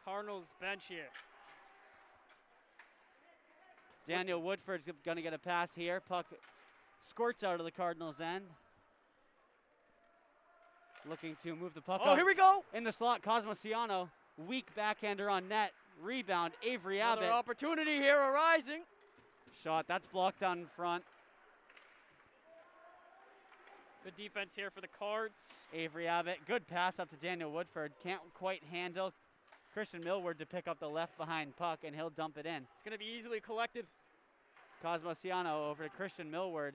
Cardinals bench here. Daniel Woodford's going to get a pass here. Puck squirts out of the Cardinals' end. Looking to move the puck Oh, out. here we go. In the slot, Cosmo Ciano. Weak backhander on net. Rebound, Avery Another Abbott. opportunity here arising. Shot, that's blocked down in front. Good defense here for the Cards. Avery Abbott, good pass up to Daniel Woodford. Can't quite handle Christian Millward to pick up the left behind puck, and he'll dump it in. It's going to be easily collected. Cosmo Ciano over to Christian Millward.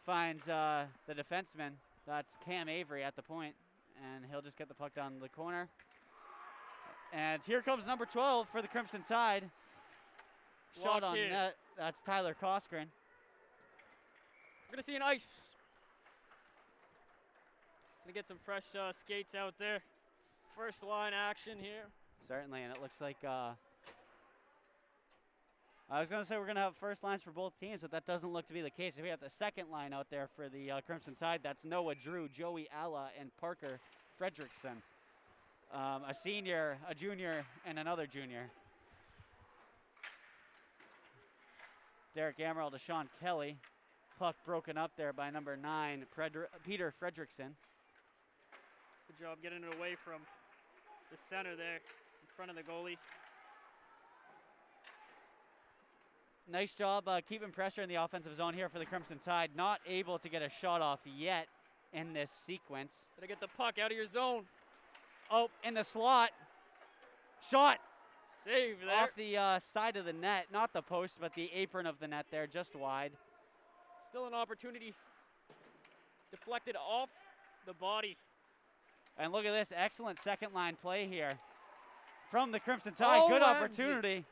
Finds the defenseman. That's Cam Avery at the point, and he'll just get the puck down the corner. And here comes number 12 for the Crimson Tide. Shot on net. That's Tyler Koskren. We're going to see an ice. Going to get some fresh skates out there. First line action here. Certainly, and it looks like I was going to say we're going to have first lines for both teams, but that doesn't look to be the case. We have the second line out there for the Crimson Tide. That's Noah Drew, Joey Alla, and Parker Fredrickson. A senior, a junior, and another junior. Derek Amaral to Sean Kelly. Puck broken up there by number 9, Peter Fredrickson. Good job getting it away from the center there in front of the goalie. Nice job keeping pressure in the offensive zone here for the Crimson Tide. Not able to get a shot off yet in this sequence. Gotta get the puck out of your zone. Oh, in the slot. Shot. Save there. Off the side of the net. Not the post, but the apron of the net there, just wide. Still an opportunity. Deflected off the body. And look at this. Excellent second line play here from the Crimson Tide. Oh, good opportunity.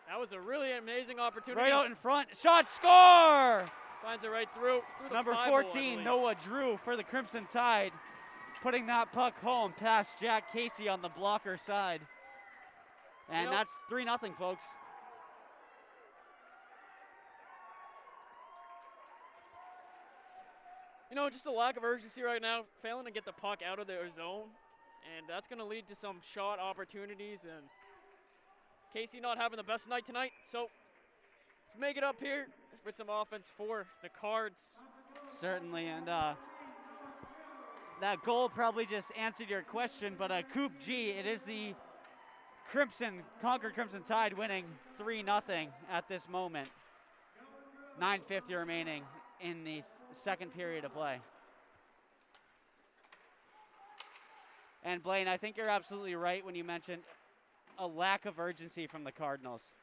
That was a really amazing opportunity. Right out in front. Shot, score! Finds it right through the Number 14, Noah Drew for the Crimson Tide. Putting that puck home past Jack Casey on the blocker side. And that's 3-0, folks. You know, just a lack of urgency right now, failing to get the puck out of their zone. And that's going to lead to some shot opportunities. And Casey not having the best night tonight. So let's make it up here with some offense for the Cards. Certainly, and that goal probably just answered your question, but Coop G, it is the Concord Crimson Tide winning 3-0 at this moment. 9:50 remaining in the second period of play. And Blaine, I think you're absolutely right when you mentioned a lack of urgency from the Cardinals.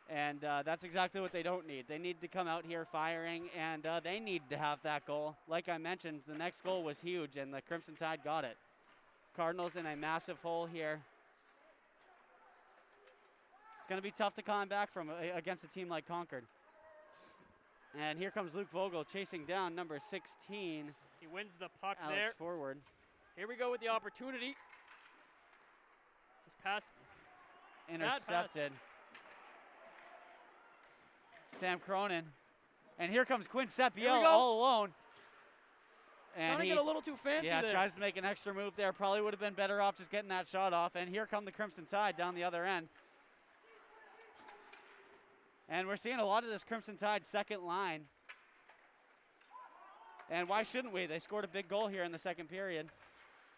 And that's exactly what they don't need. They need to come out here firing, and they need to have that goal. Like I mentioned, the next goal was huge, and the Crimson Tide got it. Cardinals in a massive hole here. It's going to be tough to come back from against a team like Concord. And here comes Luke Vogel chasing down number 16. He wins the puck Alex there. Forward. Here we go with the opportunity. Just passed. Intercepted. Sam Cronin. And here comes Quinn Sepiel all alone. And trying to get a little too fancy there. Tries to make an extra move there. Probably would have been better off just getting that shot off. And here come the Crimson Tide down the other end. And we're seeing a lot of this Crimson Tide second line. And why shouldn't we? They scored a big goal here in the second period.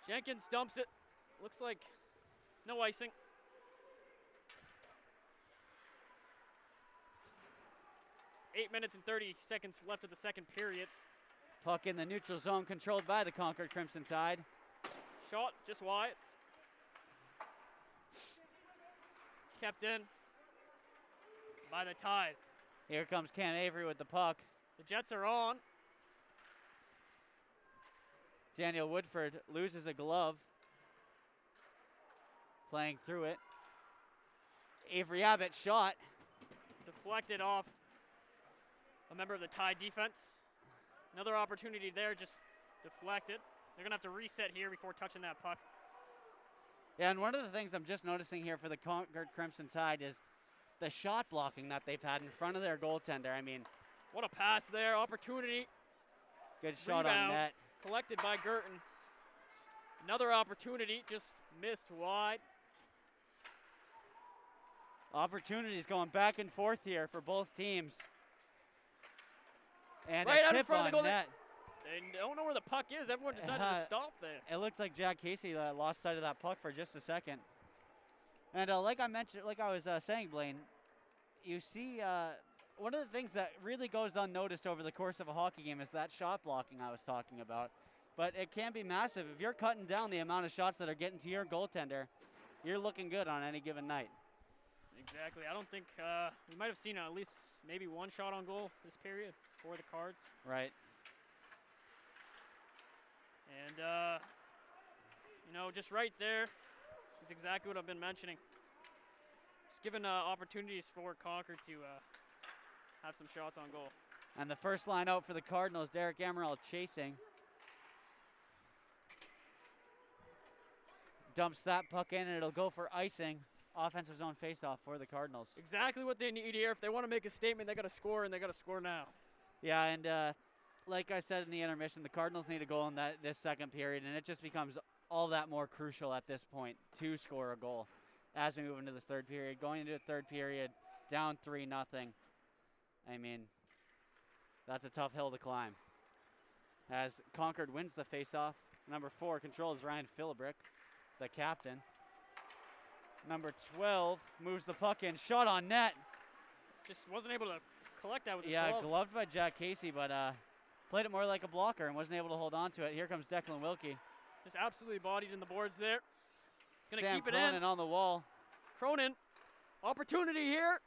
Jenkins dumps it. Looks like no icing. Eight minutes and 30 seconds left of the second period. Puck in the neutral zone, controlled by the Concord Crimson Tide. Shot just wide. Kept in by the Tide. Here comes Cam Avery with the puck. The Jets are on. Daniel Woodford loses a glove. Playing through it. Avery Abbott shot. Deflected off a member of the Tide defense. Another opportunity there, just deflected. They're going to have to reset here before touching that puck. Yeah, and one of the things I'm just noticing here for the Concord Crimson Tide is the shot blocking that they've had in front of their goaltender. I mean, what a pass there, opportunity. Good shot on net. Collected by Girton. Another opportunity, just missed wide. Opportunities going back and forth here for both teams. And right a out in tip front of the on goal. net. They don't know where the puck is. Everyone decided to stop there. It looked like Jack Casey lost sight of that puck for just a second. And like I mentioned, like I was saying, Blaine, you see one of the things that really goes unnoticed over the course of a hockey game is that shot blocking I was talking about. But it can be massive. If you're cutting down the amount of shots that are getting to your goaltender, you're looking good on any given night. Exactly. I don't think we might have seen at least maybe one shot on goal this period for the Cards. Right. And, you know, just right there is exactly what I've been mentioning. Just giving opportunities for Concord to have some shots on goal. And the first line out for the Cardinals, Derek Amaral chasing. Dumps that puck in, and it'll go for icing. Offensive zone faceoff for the Cardinals. Exactly what they need here. If they want to make a statement, they got to score, and they got to score now. Yeah, and like I said in the intermission, the Cardinals need a goal in this second period, and it just becomes all that more crucial at this point to score a goal as we move into this third period. Going into the third period, down 3-0. I mean, that's a tough hill to climb. As Concord wins the faceoff, number 4 controls Ryan Philibrick, the captain. Number 12 moves the puck in, shot on net. Just wasn't able to collect that with his glove. glove. Yeah, gloved by Jack Casey, but played it more like a blocker and wasn't able to hold on to it. Here comes Declan Wilkie. Just absolutely bodied in the boards there. Gonna Sam keep it Cronin in. On the wall. Cronin, opportunity here.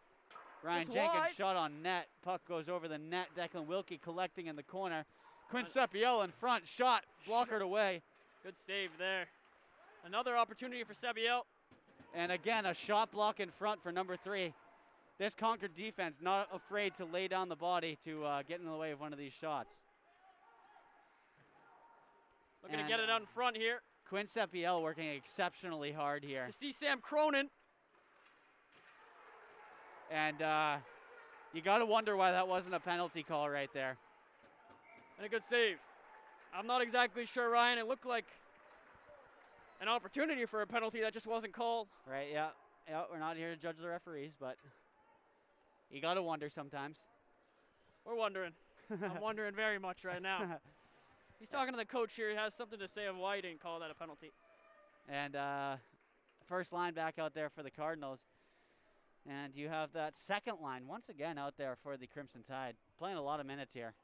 Ryan Just Jenkins wide. shot on net. Puck goes over the net. Declan Wilkie collecting in the corner. Quinn Sepiel in front, shot, blockered away. Good save there. Another opportunity for Sebiel. And again, a shot block in front for number 3. This Concord defense not afraid to lay down the body to get in the way of one of these shots. Looking to get it out in front here. Quinn Sepiel working exceptionally hard here. To see Sam Cronin. And you got to wonder why that wasn't a penalty call right there. And a good save. I'm not exactly sure, Ryan. It looked like an opportunity for a penalty that just wasn't called. Right, yeah. Yeah, we're not here to judge the referees, but you got to wonder sometimes. We're wondering. I'm wondering very much right now. He's talking to the coach here. He has something to say of why he didn't call that a penalty. And first line back out there for the Cardinals. And you have that second line once again out there for the Crimson Tide. Playing a lot of minutes here.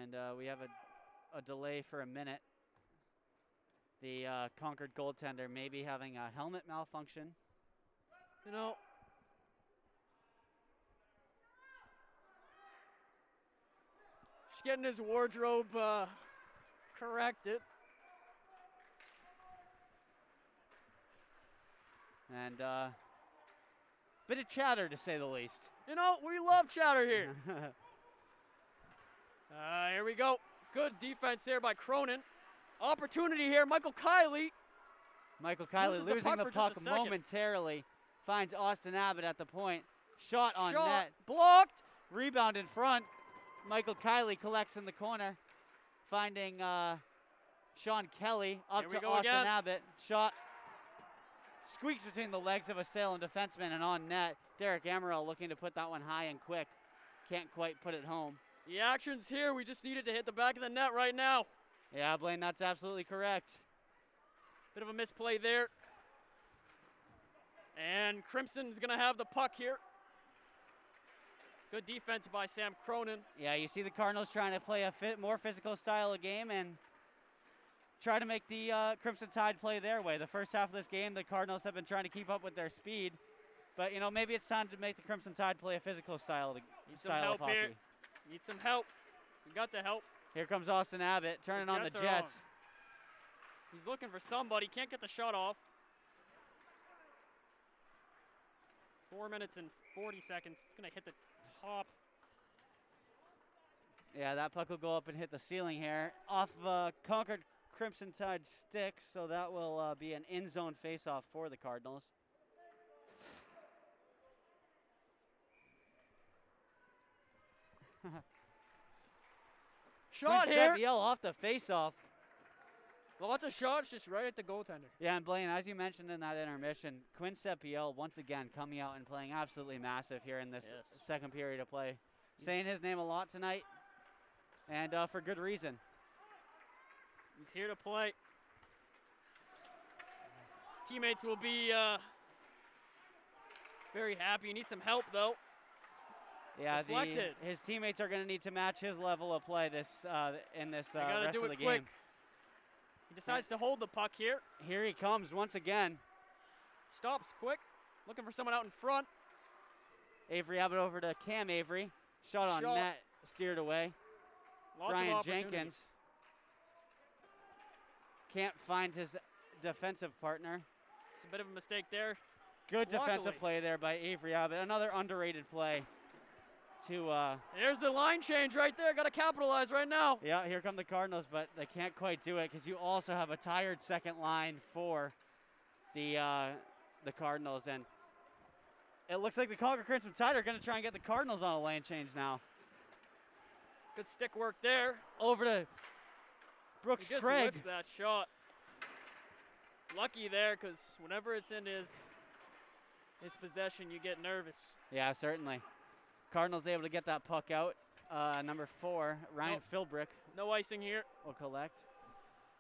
And we have a delay for a minute. The Concord goaltender maybe having a helmet malfunction. You know, just getting his wardrobe corrected. And bit of chatter, to say the least. You know, we love chatter here. Here we go. Good defense there by Cronin. Opportunity here, Michael Kiley. Michael Kiley losing the puck momentarily. Finds Austin Abbott at the point. Shot on net. Blocked. Rebound in front. Michael Kiley collects in the corner, finding Sean Kelly up to Austin Abbott. Shot squeaks between the legs of a Salem defenseman and on net. Derek Amaral looking to put that one high and quick. Can't quite put it home. The action's here. We just needed to hit the back of the net right now. Yeah, Blaine, that's absolutely correct. Bit of a misplay there. And Crimson's going to have the puck here. Good defense by Sam Cronin. Yeah, you see the Cardinals trying to play a more physical style of game and try to make the Crimson Tide play their way. The first half of this game, the Cardinals have been trying to keep up with their speed. But, you know, maybe it's time to make the Crimson Tide play a physical style of hockey. Here. Need some help. We got the help. Here comes Austin Abbott turning on the Jets. He's looking for somebody. Can't get the shot off. 4 minutes and 40 seconds. It's going to hit the top. Yeah, that puck will go up and hit the ceiling here. Off Concord Crimson Tide stick, so that will be an in-zone face-off for the Cardinals. Shot here. Yell off the face-off. Lots of shots just right at the goaltender. Yeah, and Blaine, as you mentioned in that intermission, Quinn Sepiel once again coming out and playing absolutely massive here in this second period of play. Saying his name a lot tonight, and for good reason. He's here to play. His teammates will be very happy. He needs some help, though. Yeah, his teammates are going to need to match his level of play in this rest of the game. He decides to hold the puck here. Here he comes once again. Stops quick, looking for someone out in front. Avery Abbott over to Cam Avery. Shot on net, steered away. Brian Jenkins can't find his defensive partner. It's a bit of a mistake there. Good defensive play there by Avery Abbott. Another underrated play. There's the line change right there. Got to capitalize right now. Yeah, here come the Cardinals, but they can't quite do it because you also have a tired second line for the Cardinals, and it looks like the Concord Crimson Tide are going to try and get the Cardinals on a lane change now. Good stick work there. Over to Brooks Craig. He just whips that shot. Lucky there, because whenever it's in his possession, you get nervous. Yeah, certainly. Cardinals able to get that puck out. Number 4, Ryan Philbrick. No icing here. Will collect.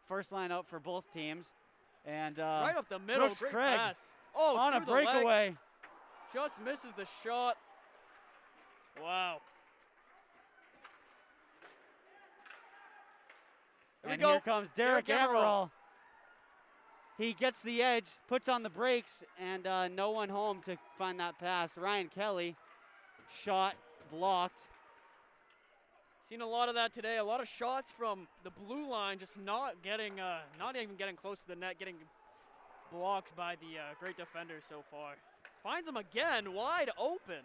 First line out for both teams. And right up the middle, Brooks great Craig pass. Oh, on a breakaway. Just misses the shot. Wow. Here comes Derek Amaral. He gets the edge, puts on the brakes, and no one home to find that pass. Ryan Kelly, shot blocked. Seen a lot of that today. A lot of shots from the blue line, just not even getting close to the net, getting blocked by the great defenders so far. Finds him again, wide open.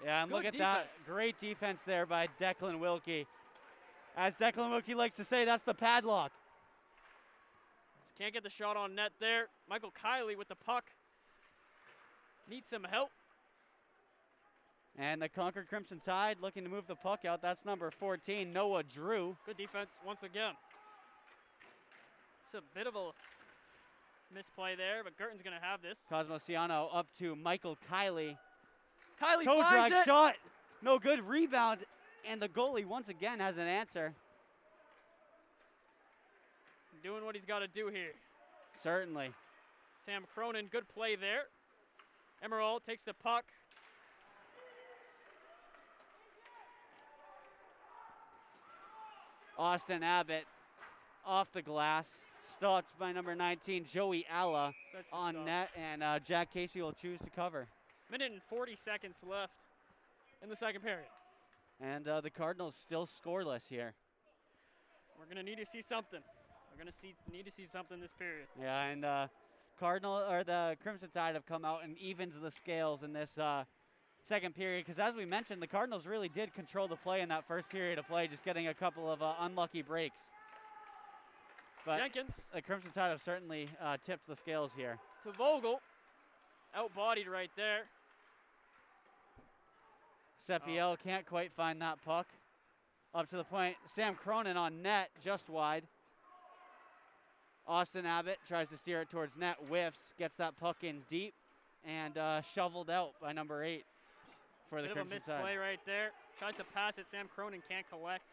Yeah, and look at that great defense there by Declan Wilkie. As Declan Wilkie likes to say, that's the padlock. Just can't get the shot on net there. Michael Kiley with the puck. Needs some help. And the Concord Crimson Tide looking to move the puck out. That's number 14, Noah Drew. Good defense once again. It's a bit of a misplay there, but Girton's going to have this. Cosmo Ciano up to Michael Kiley. Kiley toe finds drag shot. No good. Rebound. And the goalie once again has an answer. Doing what he's got to do here. Certainly. Sam Cronin, good play there. Emerald takes the puck. Austin Abbott off the glass. Stopped by number 19, Joey Alla on net, and Jack Casey will choose to cover. Minute and 40 seconds left in the second period. And the Cardinals still scoreless here. We're going to need to see something. We're going to need to see something this period. Yeah, and the Crimson Tide have come out and evened the scales in this second period, because as we mentioned, the Cardinals really did control the play in that first period of play, just getting a couple of unlucky breaks. But Jenkins. The Crimson Tide have certainly tipped the scales here. To Vogel. Outbodied right there. Sepiel can't quite find that puck. Up to the point, Sam Cronin on net, just wide. Austin Abbott tries to steer it towards net, whiffs, gets that puck in deep, and shoveled out by number 8 for the Crimson Tide. Bit of a misplay right there. Tries to pass it, Sam Cronin can't collect.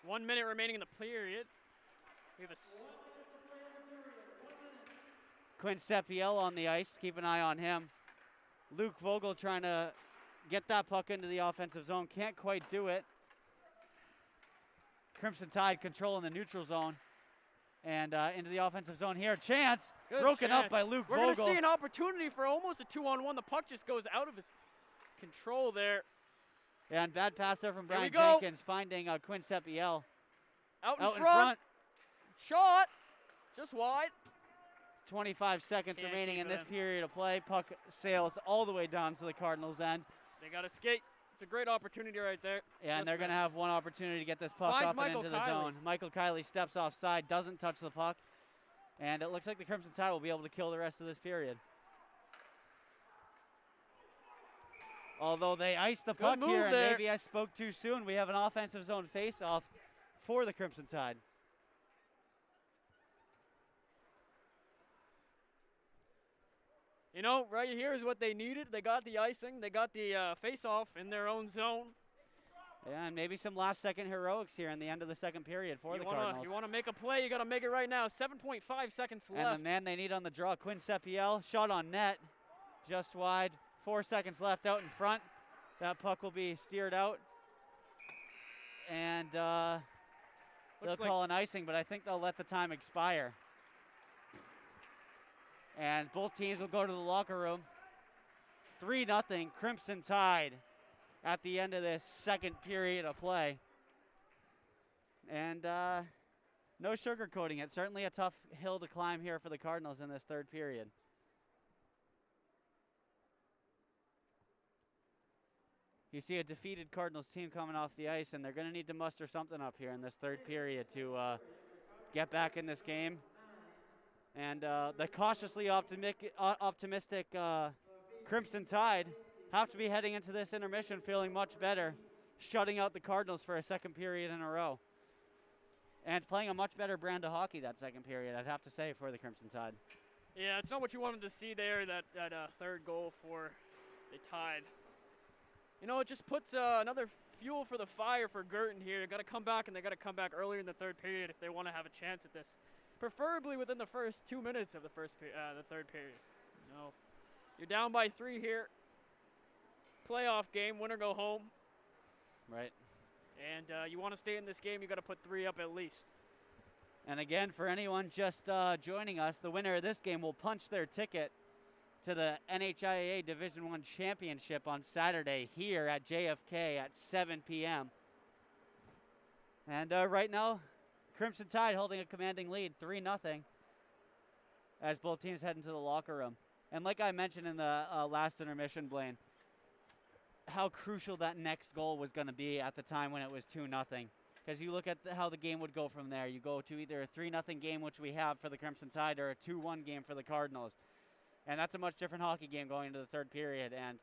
1 minute remaining in the period. We have Quinn Sepiel on the ice, keep an eye on him. Luke Vogel trying to get that puck into the offensive zone, can't quite do it. Crimson Tide controlling the neutral zone and into the offensive zone here. Chance, broken up by Luke Vogel. We're going to see an opportunity for almost a 2-on-1. The puck just goes out of his control there. Yeah, and bad pass there from Brian Jenkins, finding Quinn Sepiel. Out in front. Shot, just wide. 25 seconds remaining in this period of play. Puck sails all the way down to the Cardinals' end. They got to skate. It's a great opportunity right there. Yeah, and they're going to have one opportunity to get this puck up and into the zone. Michael Kiley steps offside, doesn't touch the puck, and it looks like the Crimson Tide will be able to kill the rest of this period. Although they iced the puck here, and maybe I spoke too soon, we have an offensive zone face-off for the Crimson Tide. You know, right here is what they needed. They got the icing. They got the face-off in their own zone. Yeah, and maybe some last-second heroics here in the end of the second period for the Cardinals. You want to make a play, you got to make it right now. 7.5 seconds left. And the man they need on the draw, Quinn Sepiel, shot on net, just wide. 4 seconds left out in front. That puck will be steered out. And they'll call an icing, but I think they'll let the time expire. And both teams will go to the locker room. 3-0 Crimson Tide at the end of this second period of play. And no sugarcoating it. Certainly a tough hill to climb here for the Cardinals in this third period. You see a defeated Cardinals team coming off the ice, and they're going to need to muster something up here in this third period to get back in this game. And the cautiously optimistic Crimson Tide have to be heading into this intermission feeling much better, shutting out the Cardinals for a second period in a row. And playing a much better brand of hockey that second period, I'd have to say, for the Crimson Tide. Yeah, it's not what you wanted to see there, that third goal for the Tide. You know, it just puts another fuel for the fire for Girton here. They got to come back, and they got to come back earlier in the third period if they want to have a chance at this. Preferably within the first 2 minutes of the third period. No, you're down by 3 here. Playoff game, win or go home. Right. And you want to stay in this game, you got to put 3 up at least. And again, for anyone just joining us, the winner of this game will punch their ticket to the NHIAA Division I Championship on Saturday here at JFK at 7 p.m. And right now, Crimson Tide holding a commanding lead, 3-0, as both teams head into the locker room. And like I mentioned in the last intermission, Blaine, how crucial that next goal was going to be at the time when it was 2-0. Because you look at how the game would go from there. You go to either a 3-0 game, which we have for the Crimson Tide, or a 2-1 game for the Cardinals. And that's a much different hockey game going into the third period. And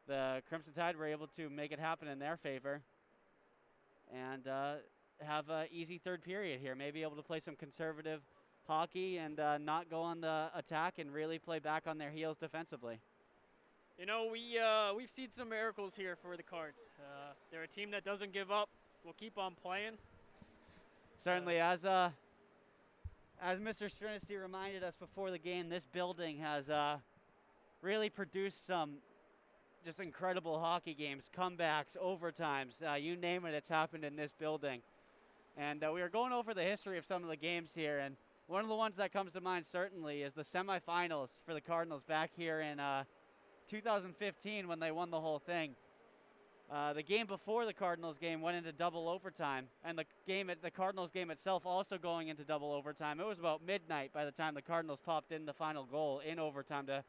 the Crimson Tide were able to make it happen in their favor. And have an easy third period here. Maybe able to play some conservative hockey and not go on the attack and really play back on their heels defensively. You know, we've seen some miracles here for the Cards. They're a team that doesn't give up. We'll keep on playing. Certainly, as Mr. Strinisty reminded us before the game, this building has really produced some just incredible hockey games, comebacks, overtimes, you name it, it's happened in this building. And we were going over the history of some of the games here, and one of the ones that comes to mind certainly is the semifinals for the Cardinals back here in 2015 when they won the whole thing. The game before the Cardinals game went into double overtime, and the Cardinals game itself also going into double overtime. It was about midnight by the time the Cardinals popped in the final goal in overtime to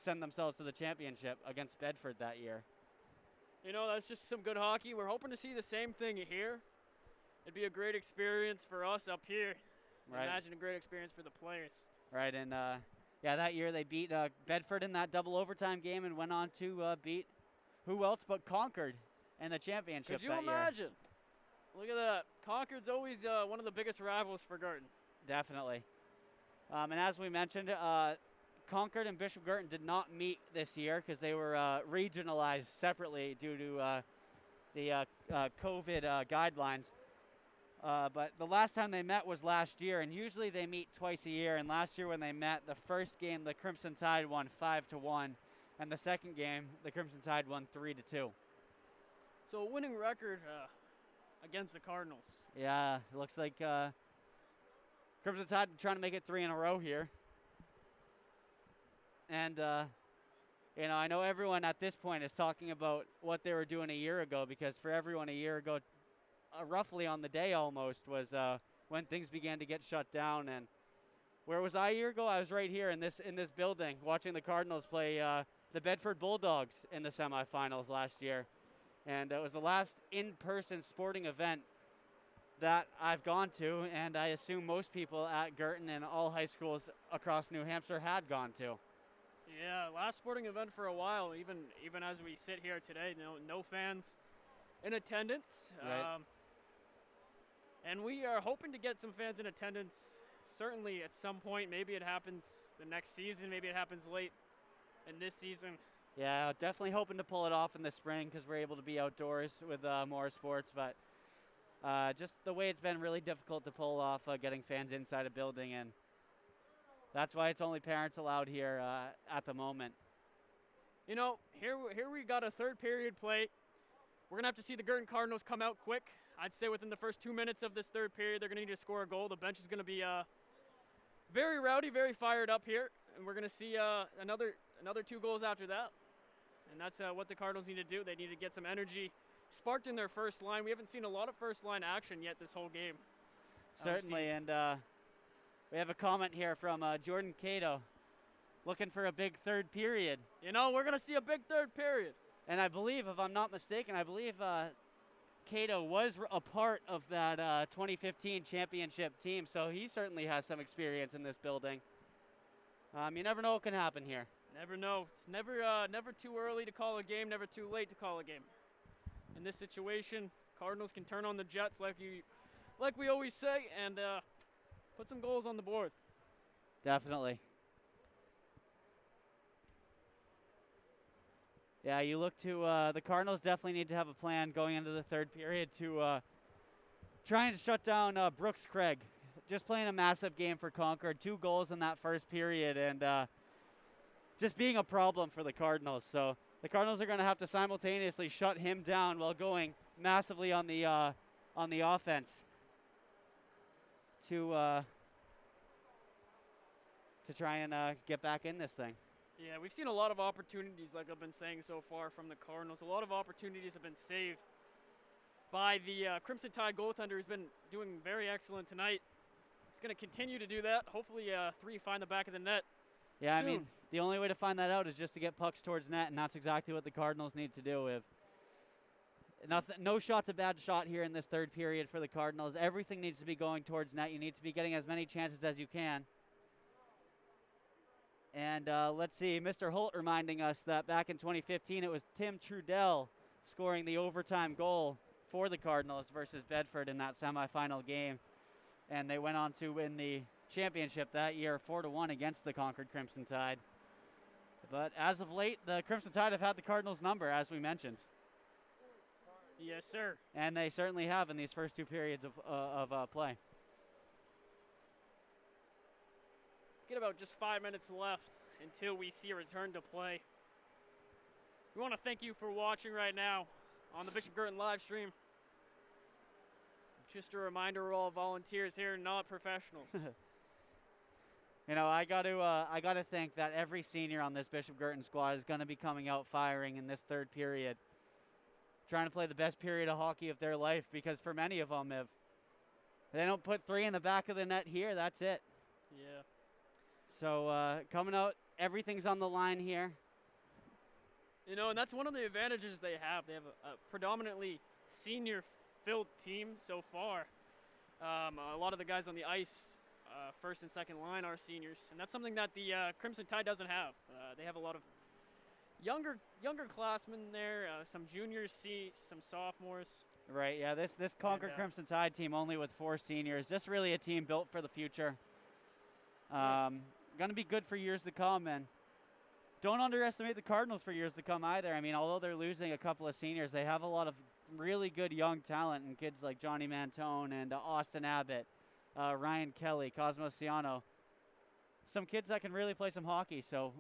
send themselves to the championship against Bedford that year. You know, that's just some good hockey. We're hoping to see the same thing here. It'd be a great experience for us up here. Right. Imagine a great experience for the players. Right, and Yeah, that year they beat Bedford in that double overtime game and went on to beat who else but Concord in the championship Could you that year. imagine? Look at that. Concord's always one of the biggest rivals for Girton. Definitely. And as we mentioned, Concord and Bishop Girton did not meet this year because they were regionalized separately due to the COVID guidelines. But the last time they met was last year, and usually they meet twice a year. And last year when they met, the first game the Crimson Tide won 5-1, and the second game the Crimson Tide won 3-2. So a winning record against the Cardinals. Yeah, it looks like Crimson Tide trying to make it 3 in a row here. And you know, I know everyone at this point is talking about what they were doing a year ago, because for everyone a year ago, roughly on the day almost, was when things began to get shut down. And where was I a year ago? I was right here in this building watching the Cardinals play the Bedford Bulldogs in the semifinals last year. And it was the last in-person sporting event that I've gone to, and I assume most people at Girton and all high schools across New Hampshire had gone to. Yeah, last sporting event for a while, even as we sit here today, no fans in attendance. Right. And we are hoping to get some fans in attendance, certainly at some point. Maybe it happens the next season, maybe it happens late in this season. Yeah, definitely hoping to pull it off in the spring because we're able to be outdoors with more sports, but just the way it's been really difficult to pull off getting fans inside a building, and that's why it's only parents allowed here at the moment. You know, here we got a third period play. We're going to have to see the Girton Cardinals come out quick. I'd say within the first 2 minutes of this third period, they're going to need to score a goal. The bench is going to be very rowdy, very fired up here, and we're going to see another 2 goals after that. And that's what the Cardinals need to do. They need to get some energy sparked in their first line. We haven't seen a lot of first line action yet this whole game. Certainly, and we have a comment here from Jordan Cato looking for a big third period. You know, we're going to see a big third period. And I believe, if I'm not mistaken, Cato was a part of that 2015 championship team, so he certainly has some experience in this building. You never know what can happen here. Never know. It's never too early to call a game, never too late to call a game. In this situation, Cardinals can turn on the Jets like we always say, and put some goals on the board. Definitely. Yeah, you look to the Cardinals definitely need to have a plan going into the third period to trying to shut down Brooks Craig. Just playing a massive game for Concord. 2 goals in that first period, and just being a problem for the Cardinals. So the Cardinals are going to have to simultaneously shut him down while going massively on the offense to try and get back in this thing. Yeah, we've seen a lot of opportunities, like I've been saying so far, from the Cardinals. A lot of opportunities have been saved by the Crimson Tide goaltender, who's been doing very excellent tonight. He's going to continue to do that. Hopefully 3 find the back of the net. Yeah, soon. I mean, the only way to find that out is just to get pucks towards net, and that's exactly what the Cardinals need to do. No shot's a bad shot here in this third period for the Cardinals. Everything needs to be going towards net. You need to be getting as many chances as you can. And let's see, Mr. Holt reminding us that back in 2015, it was Tim Trudell scoring the overtime goal for the Cardinals versus Bedford in that semifinal game. And they went on to win the championship that year 4-1 against the Concord Crimson Tide. But as of late, the Crimson Tide have had the Cardinals' number, as we mentioned. Yes, sir. And they certainly have in these first 2 periods of play. Get about just 5 minutes left until we see a return to play. We want to thank you for watching right now on the Bishop Girton live stream. Just a reminder, we're all volunteers here, not professionals. You know, I got to think that every senior on this Bishop Girton squad is going to be coming out firing in this third period, trying to play the best period of hockey of their life, because for many of them, if they don't put 3 in the back of the net here, that's it. Yeah. So coming out, everything's on the line here. You know, and that's one of the advantages they have. They have a predominantly senior-filled team so far. A lot of the guys on the ice first and second line are seniors, and that's something that the Crimson Tide doesn't have. They have a lot of younger classmen there, some juniors, some sophomores. Right, yeah, this Concord Crimson Tide team only with 4 seniors, just really a team built for the future. Going to be good for years to come, and don't underestimate the Cardinals for years to come either. I mean, although they're losing a couple of seniors, they have a lot of really good young talent and kids like Johnny Mantone and Austin Abbott, Ryan Kelly, Cosmo Ciano. Some kids that can really play some hockey, so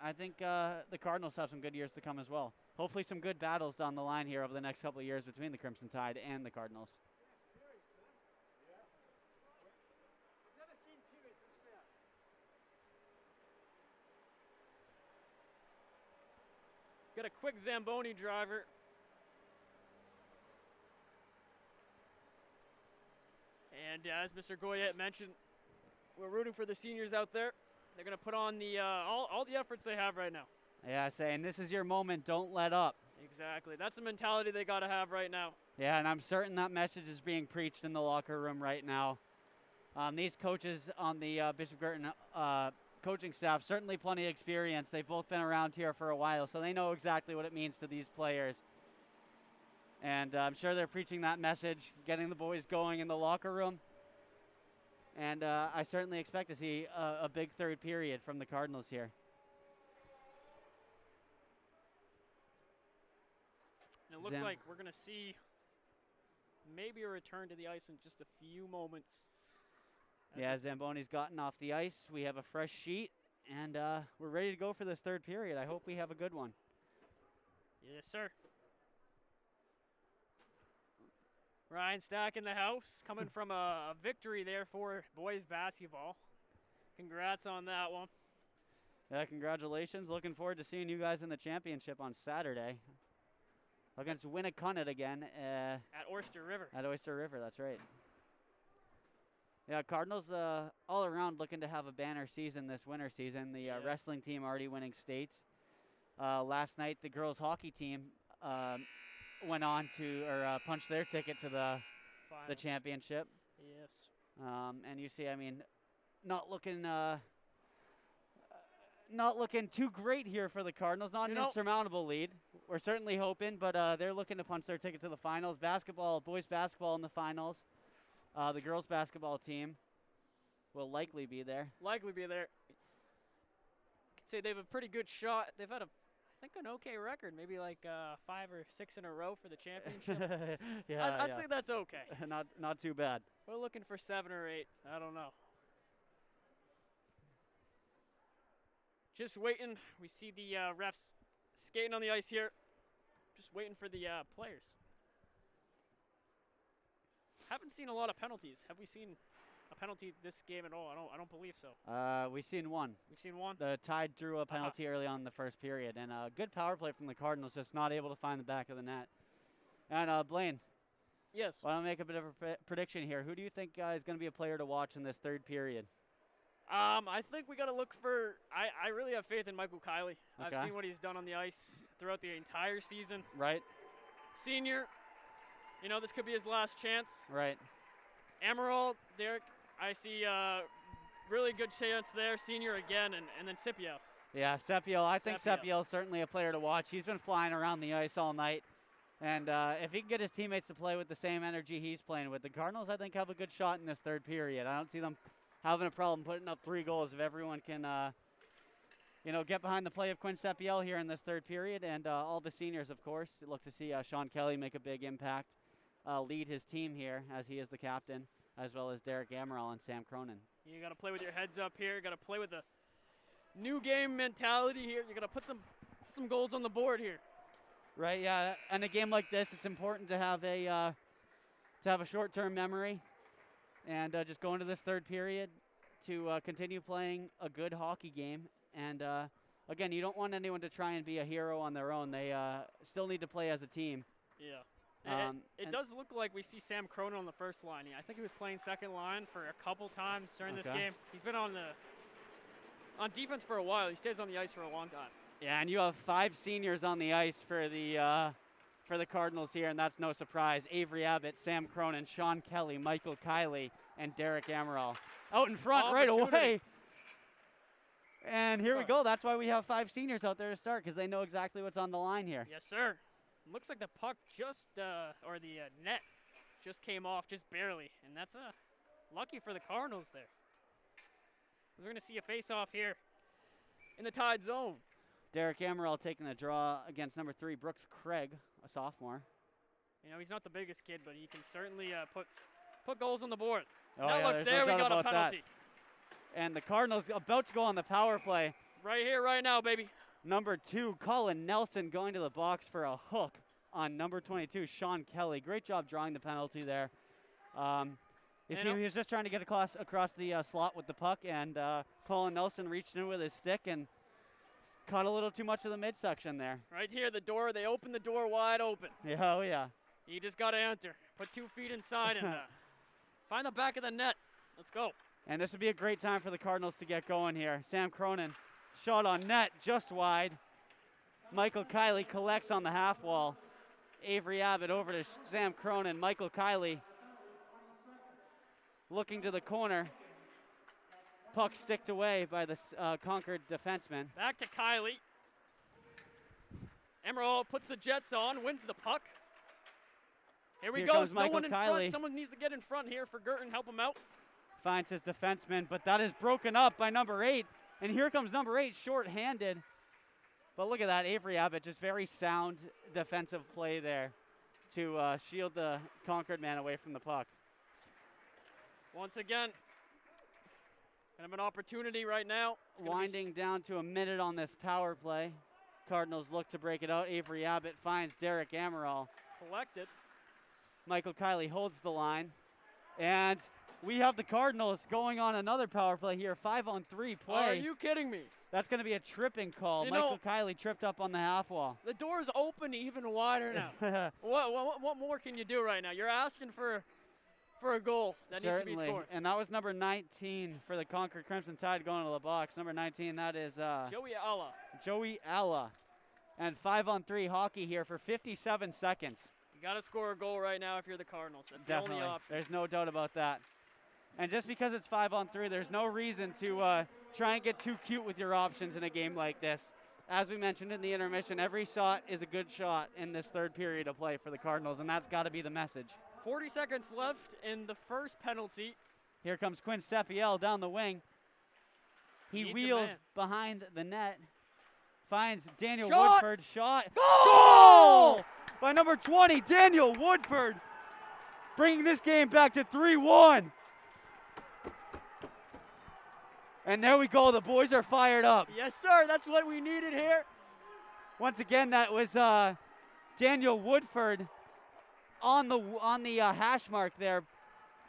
I think the Cardinals have some good years to come as well. Hopefully some good battles down the line here over the next couple of years between the Crimson Tide and the Cardinals. Got a quick Zamboni driver. And as Mr. Goyette mentioned, we're rooting for the seniors out there. They're going to put on the all the efforts they have right now. Yeah, saying this is your moment, don't let up. Exactly. That's the mentality they got to have right now. Yeah, and I'm certain that message is being preached in the locker room right now. These coaches on the Bishop Girton coaching staff, certainly plenty of experience. They've both been around here for a while, so they know exactly what it means to these players. And I'm sure they're preaching that message, getting the boys going in the locker room. And I certainly expect to see a big third period from the Cardinals here. And it looks like we're going to see maybe a return to the ice in just a few moments. Yeah, Zamboni's gotten off the ice. We have a fresh sheet, and we're ready to go for this third period. I hope we have a good one. Yes, sir. Ryan Stack in the house, coming from a victory there for boys basketball. Congrats on that one. Yeah, congratulations. Looking forward to seeing you guys in the championship on Saturday against Winnicott again. At Oyster River. At Oyster River, that's right. Yeah, Cardinals all around looking to have a banner season this winter season. The wrestling team already winning states. Last night, the girls hockey team went on to punch their ticket to the championship. Yes. And you see, I mean, not looking too great here for the Cardinals. Not an insurmountable lead. We're certainly hoping, but they're looking to punch their ticket to the finals. Boys basketball in the finals. The girls basketball team will likely be there. I could say they have a pretty good shot. They've had I think an okay record, maybe like 5 or 6 in a row for the championship. I'd say that's okay. Not too bad. We're looking for 7 or 8. I don't know. Just waiting. We see the refs skating on the ice here. Just waiting for the players. Haven't seen a lot of penalties. Have we seen a penalty this game at all? I don't believe so. We've seen one. We've seen one? The Tide drew a penalty early on in the first period, and a good power play from the Cardinals, just not able to find the back of the net. And Blaine. Yes. Well, I'll make a bit of a prediction here. Who do you think is going to be a player to watch in this third period? I think we got to look for. I really have faith in Michael Kiley. Okay. I've seen what he's done on the ice throughout the entire season. Right. Senior. You know, this could be his last chance. Right. Emerald, Derek, I see really good chance there. Senior again, and then Scipio. Yeah, Scipio. I think Scipio's certainly a player to watch. He's been flying around the ice all night. And if he can get his teammates to play with the same energy he's playing with, the Cardinals, I think, have a good shot in this third period. I don't see them having a problem putting up 3 goals if everyone can, get behind the play of Quinn Scipio here in this third period. And all the seniors, of course. Look to see Sean Kelly make a big impact. Lead his team here as he is the captain, as well as Derek Amaral and Sam Cronin. You got to play with your heads up here. You got to play with a new game mentality here. You got to put some goals on the board here. Right. Yeah. And a game like this, it's important to have a short-term memory, and just go into this third period to continue playing a good hockey game. And again, you don't want anyone to try and be a hero on their own. They still need to play as a team. Yeah. It does look like we see Sam Cronin on the first line. I think he was playing second line for a couple times during this game. He's been on defense for a while. He stays on the ice for a long time. Yeah, and you have 5 seniors on the ice for for the Cardinals here, and that's no surprise. Avery Abbott, Sam Cronin, Sean Kelly, Michael Kiley, and Derek Amaral out in front right away. And here we go. That's why we have 5 seniors out there to start, because they know exactly what's on the line here. Yes, sir. Looks like the puck just, or the net just came off just barely, and that's lucky for the Cardinals there. We're going to see a face-off here in the tied zone. Derek Amaral taking a draw against number 3, Brooks Craig, a sophomore. You know, he's not the biggest kid, but he can certainly put goals on the board. Oh, now yeah, look, there we got a penalty. And the Cardinals about to go on the power play. Right here, right now, baby. Number 2, Colin Nelson going to the box for a hook on number 22, Sean Kelly. Great job drawing the penalty there. He was just trying to get across the slot with the puck, and Colin Nelson reached in with his stick and caught a little too much of the midsection there. Right here, the door, they opened the door wide open. Yeah, oh yeah. You just got to enter. Put 2 feet inside and find the back of the net. Let's go. And this would be a great time for the Cardinals to get going here. Sam Cronin, shot on net, just wide. Michael Kiley collects on the half wall. Avery Abbott over to Sam Cronin. Michael Kiley looking to the corner. Puck sticked away by the Concord defenseman. Back to Kiley. Emerald puts the Jets on, wins the puck. Here we go. No one in front. Someone needs to get in front here for Girton. Help him out. Finds his defenseman, but that is broken up by number 8. And here comes number 8, short-handed. But look at that, Avery Abbott, just very sound defensive play there to shield the Concord man away from the puck. Once again, kind of an opportunity right now. Winding down to a minute on this power play. Cardinals look to break it out. Avery Abbott finds Derek Amaral. Collected. Michael Kiley holds the line. And we have the Cardinals going on another power play here. 5-on-3 play. Are you kidding me? That's going to be a tripping call. Michael Kiley tripped up on the half wall. The door's open even wider now. what more can you do right now? You're asking for a goal that needs to be scored. And that was number 19 for the Concord Crimson Tide going to the box. Number 19, that is Joey Alla. Joey Alla. And 5-on-3 hockey here for 57 seconds. You got to score a goal right now if you're the Cardinals. That's Definitely. The only option. There's no doubt about that. And just because it's 5-on-3, there's no reason to try and get too cute with your options in a game like this. As we mentioned in the intermission, every shot is a good shot in this third period of play for the Cardinals, and that's got to be the message. 40 seconds left in the first penalty. Here comes Quinn Sepiel down the wing. He wheels behind the net. Finds Daniel Woodford. Shot. Goal! By number 20, Daniel Woodford. Bringing this game back to 3-1. And there we go. The boys are fired up. Yes, sir. That's what we needed here. Once again, that was Daniel Woodford on the hash mark there,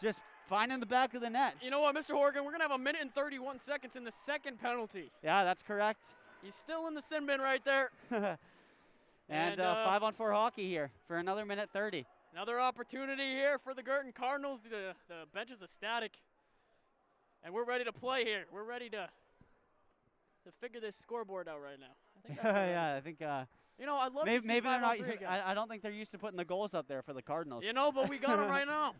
just finding the back of the net. You know what, Mr. Horgan? We're going to have 1 minute and 31 seconds in the second penalty. Yeah, that's correct. He's still in the sin bin right there. and 5-on-4 hockey here for another minute 30. Another opportunity here for the Girton Cardinals. The bench is ecstatic. And we're ready to play here. We're ready to figure this scoreboard out right now. I think that's yeah, I think. You know, I'd love to see maybe they're not. I don't think they're used to putting the goals up there for the Cardinals. You know, but we got them right now.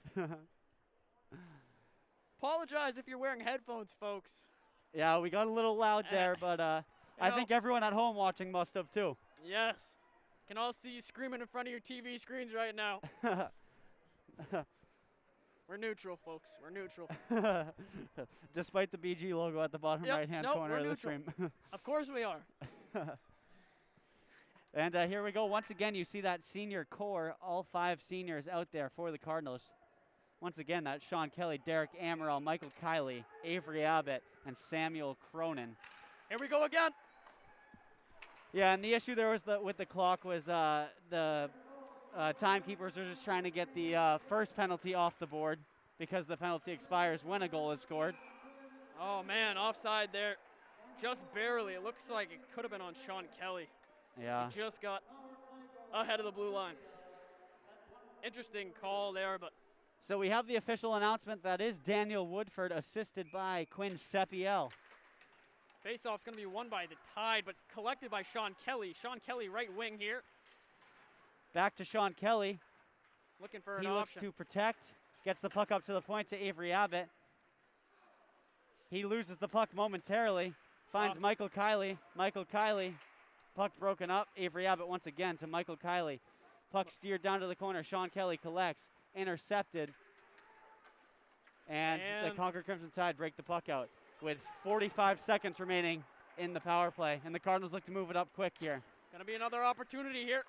Apologize if you're wearing headphones, folks. Yeah, we got a little loud there, but I think everyone at home watching must have too. Yes. Can all see you screaming in front of your TV screens right now. We're neutral, folks. We're neutral. Despite the BG logo at the bottom right-hand corner of the stream. Of course we are. And here we go. Once again, you see that senior core, all 5 seniors out there for the Cardinals. Once again, that's Sean Kelly, Derek Amaral, Michael Kiley, Avery Abbott, and Samuel Cronin. Here we go again. Yeah, and the issue there was with the clock was the timekeepers are just trying to get the first penalty off the board because the penalty expires when a goal is scored. Oh, man, offside there. Just barely. It looks like it could have been on Sean Kelly. Yeah. He just got ahead of the blue line. Interesting call there, but. So we have the official announcement that is Daniel Woodford assisted by Quinn Sepiel. Faceoff's going to be won by the Tide, but collected by Sean Kelly. Sean Kelly right wing here. Back to Sean Kelly. Looking for an He looks option. to protect. Gets the puck up to the point to Avery Abbott. He loses the puck momentarily. Finds Michael Kiley. Michael Kiley. Puck broken up. Avery Abbott once again to Michael Kiley. Puck steered down to the corner. Sean Kelly collects. Intercepted. And the Concord Crimson Tide break the puck out with 45 seconds remaining in the power play. And the Cardinals look to move it up quick here. Gonna be another opportunity here.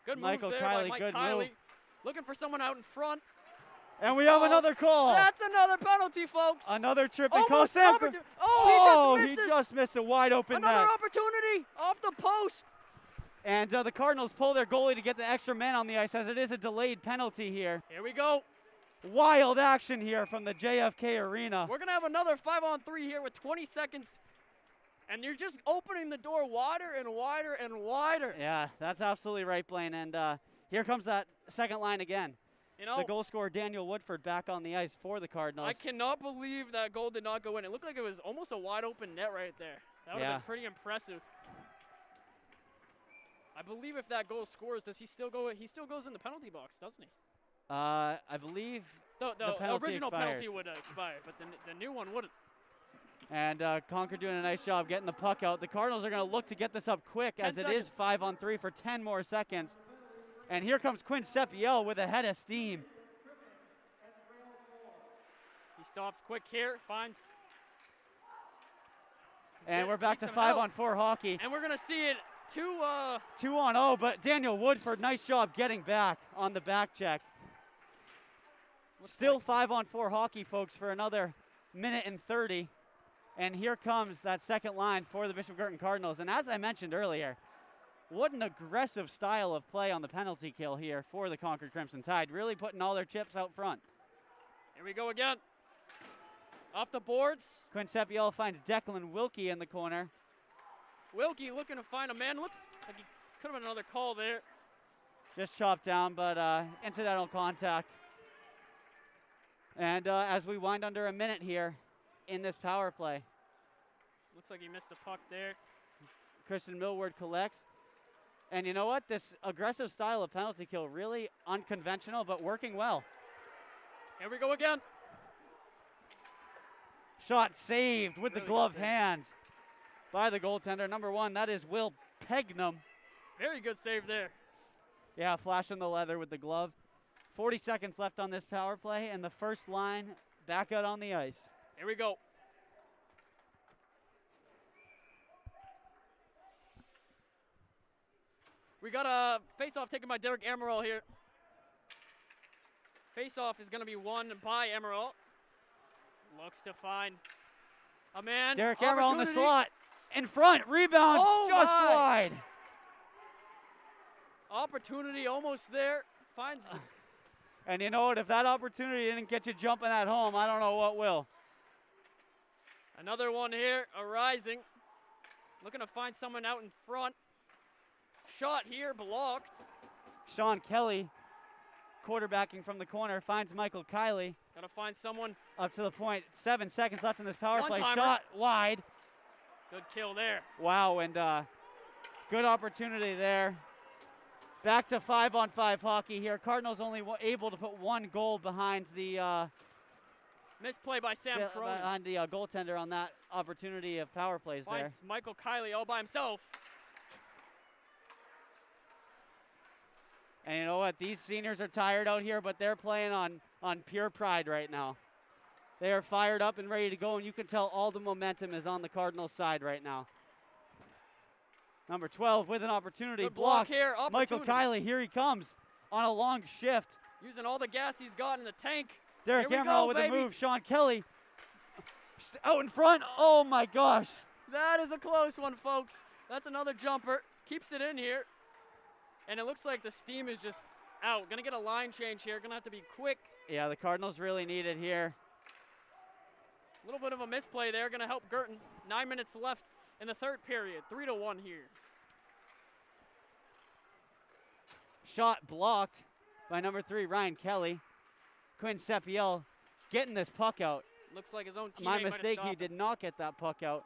Good Michael moves there Kiley, by Mike good Kiley. move. Looking for someone out in front. And we have another call. That's another penalty, folks. Another tripping call. Almost Sam, oh, he he just misses. just missed a wide open Another net. opportunity off the post. And the Cardinals pull their goalie to get the extra man on the ice as it is a delayed penalty here. Here we go. Wild action here from the JFK Arena. We're going to have another 5-on-3 here with 20 seconds. And you're just opening the door wider and wider and wider. Yeah, that's absolutely right, Blaine. And here comes that second line again. You know, the goal scorer, Daniel Woodford, back on the ice for the Cardinals. I cannot believe that goal did not go in. It looked like it was almost a wide open net right there. That would have been pretty impressive. I believe if that goal scores, does he still go? He still goes in the penalty box, doesn't he? I believe the penalty original expires. penalty would expire, but the new one wouldn't. And Concord doing a nice job getting the puck out. The Cardinals are going to look to get this up quick as it is 5-on-3 for 10 more seconds. And here comes Quinn Sepiel with a head of steam. He stops quick here, finds. And we're back to 5-on-4 hockey. And we're going to see it 2-on-0, but Daniel Woodford, nice job getting back on the back check. Still 5-on-4 hockey, folks, for another minute and 30. And here comes that second line for the Bishop Girton Cardinals. And as I mentioned earlier, what an aggressive style of play on the penalty kill here for the Concord Crimson Tide, really putting all their chips out front. Here we go again. Off the boards. Quinn Sepiel finds Declan Wilkie in the corner. Wilkie looking to find a man. Looks like he could have been another call there. Just chopped down, but incidental contact. And as we wind under a minute here in this power play. Looks like he missed the puck there. Christian Millward collects. And you know what? This aggressive style of penalty kill, really unconventional, but working well. Here we go again. Shot saved with the gloved hand by the goaltender. Number 1, that is Will Pegnam. Very good save there. Yeah, flashing the leather with the glove. 40 seconds left on this power play, and the first line back out on the ice. Here we go. We got a face-off taken by Derek Amaral here. Face-off is going to be won by Amaral. Looks to find a man. Derek Amaral in the slot. In front. Rebound. Just wide. Opportunity almost there. Finds this. And you know what? If that opportunity didn't get you jumping at home, I don't know what will. Another one here arising. Looking to find someone out in front. Shot here blocked. Sean Kelly, quarterbacking from the corner, finds Michael Kiley. Gotta find someone. Up to the point. 7 seconds left in this power play. One-timer. Shot wide. Good kill there. Wow, and good opportunity there. Back to 5-on-5 hockey here. Cardinals only able to put 1 goal behind the misplay by Sam Cronin. Behind the goaltender on that opportunity of power plays there. Finds Michael Kiley all by himself. And you know what? These seniors are tired out here, but they're playing on pure pride right now. They are fired up and ready to go, and you can tell all the momentum is on the Cardinals' side right now. Number 12 with an opportunity. Good block here. Michael Kiley, here he comes on a long shift. Using all the gas he's got in the tank. Derek Amaral with a move. Sean Kelly out in front. Oh, my gosh. That is a close one, folks. That's another jumper. Keeps it in here. And it looks like the steam is just out. Gonna get a line change here. Gonna have to be quick. Yeah, the Cardinals really need it here. A little bit of a misplay there. Gonna help Girton. 9 minutes left in the third period. 3-1 here. Shot blocked by number 3, Ryan Kelly. Quinn Sepiel getting this puck out. Looks like his own teammate. My mistake, he did not get that puck out.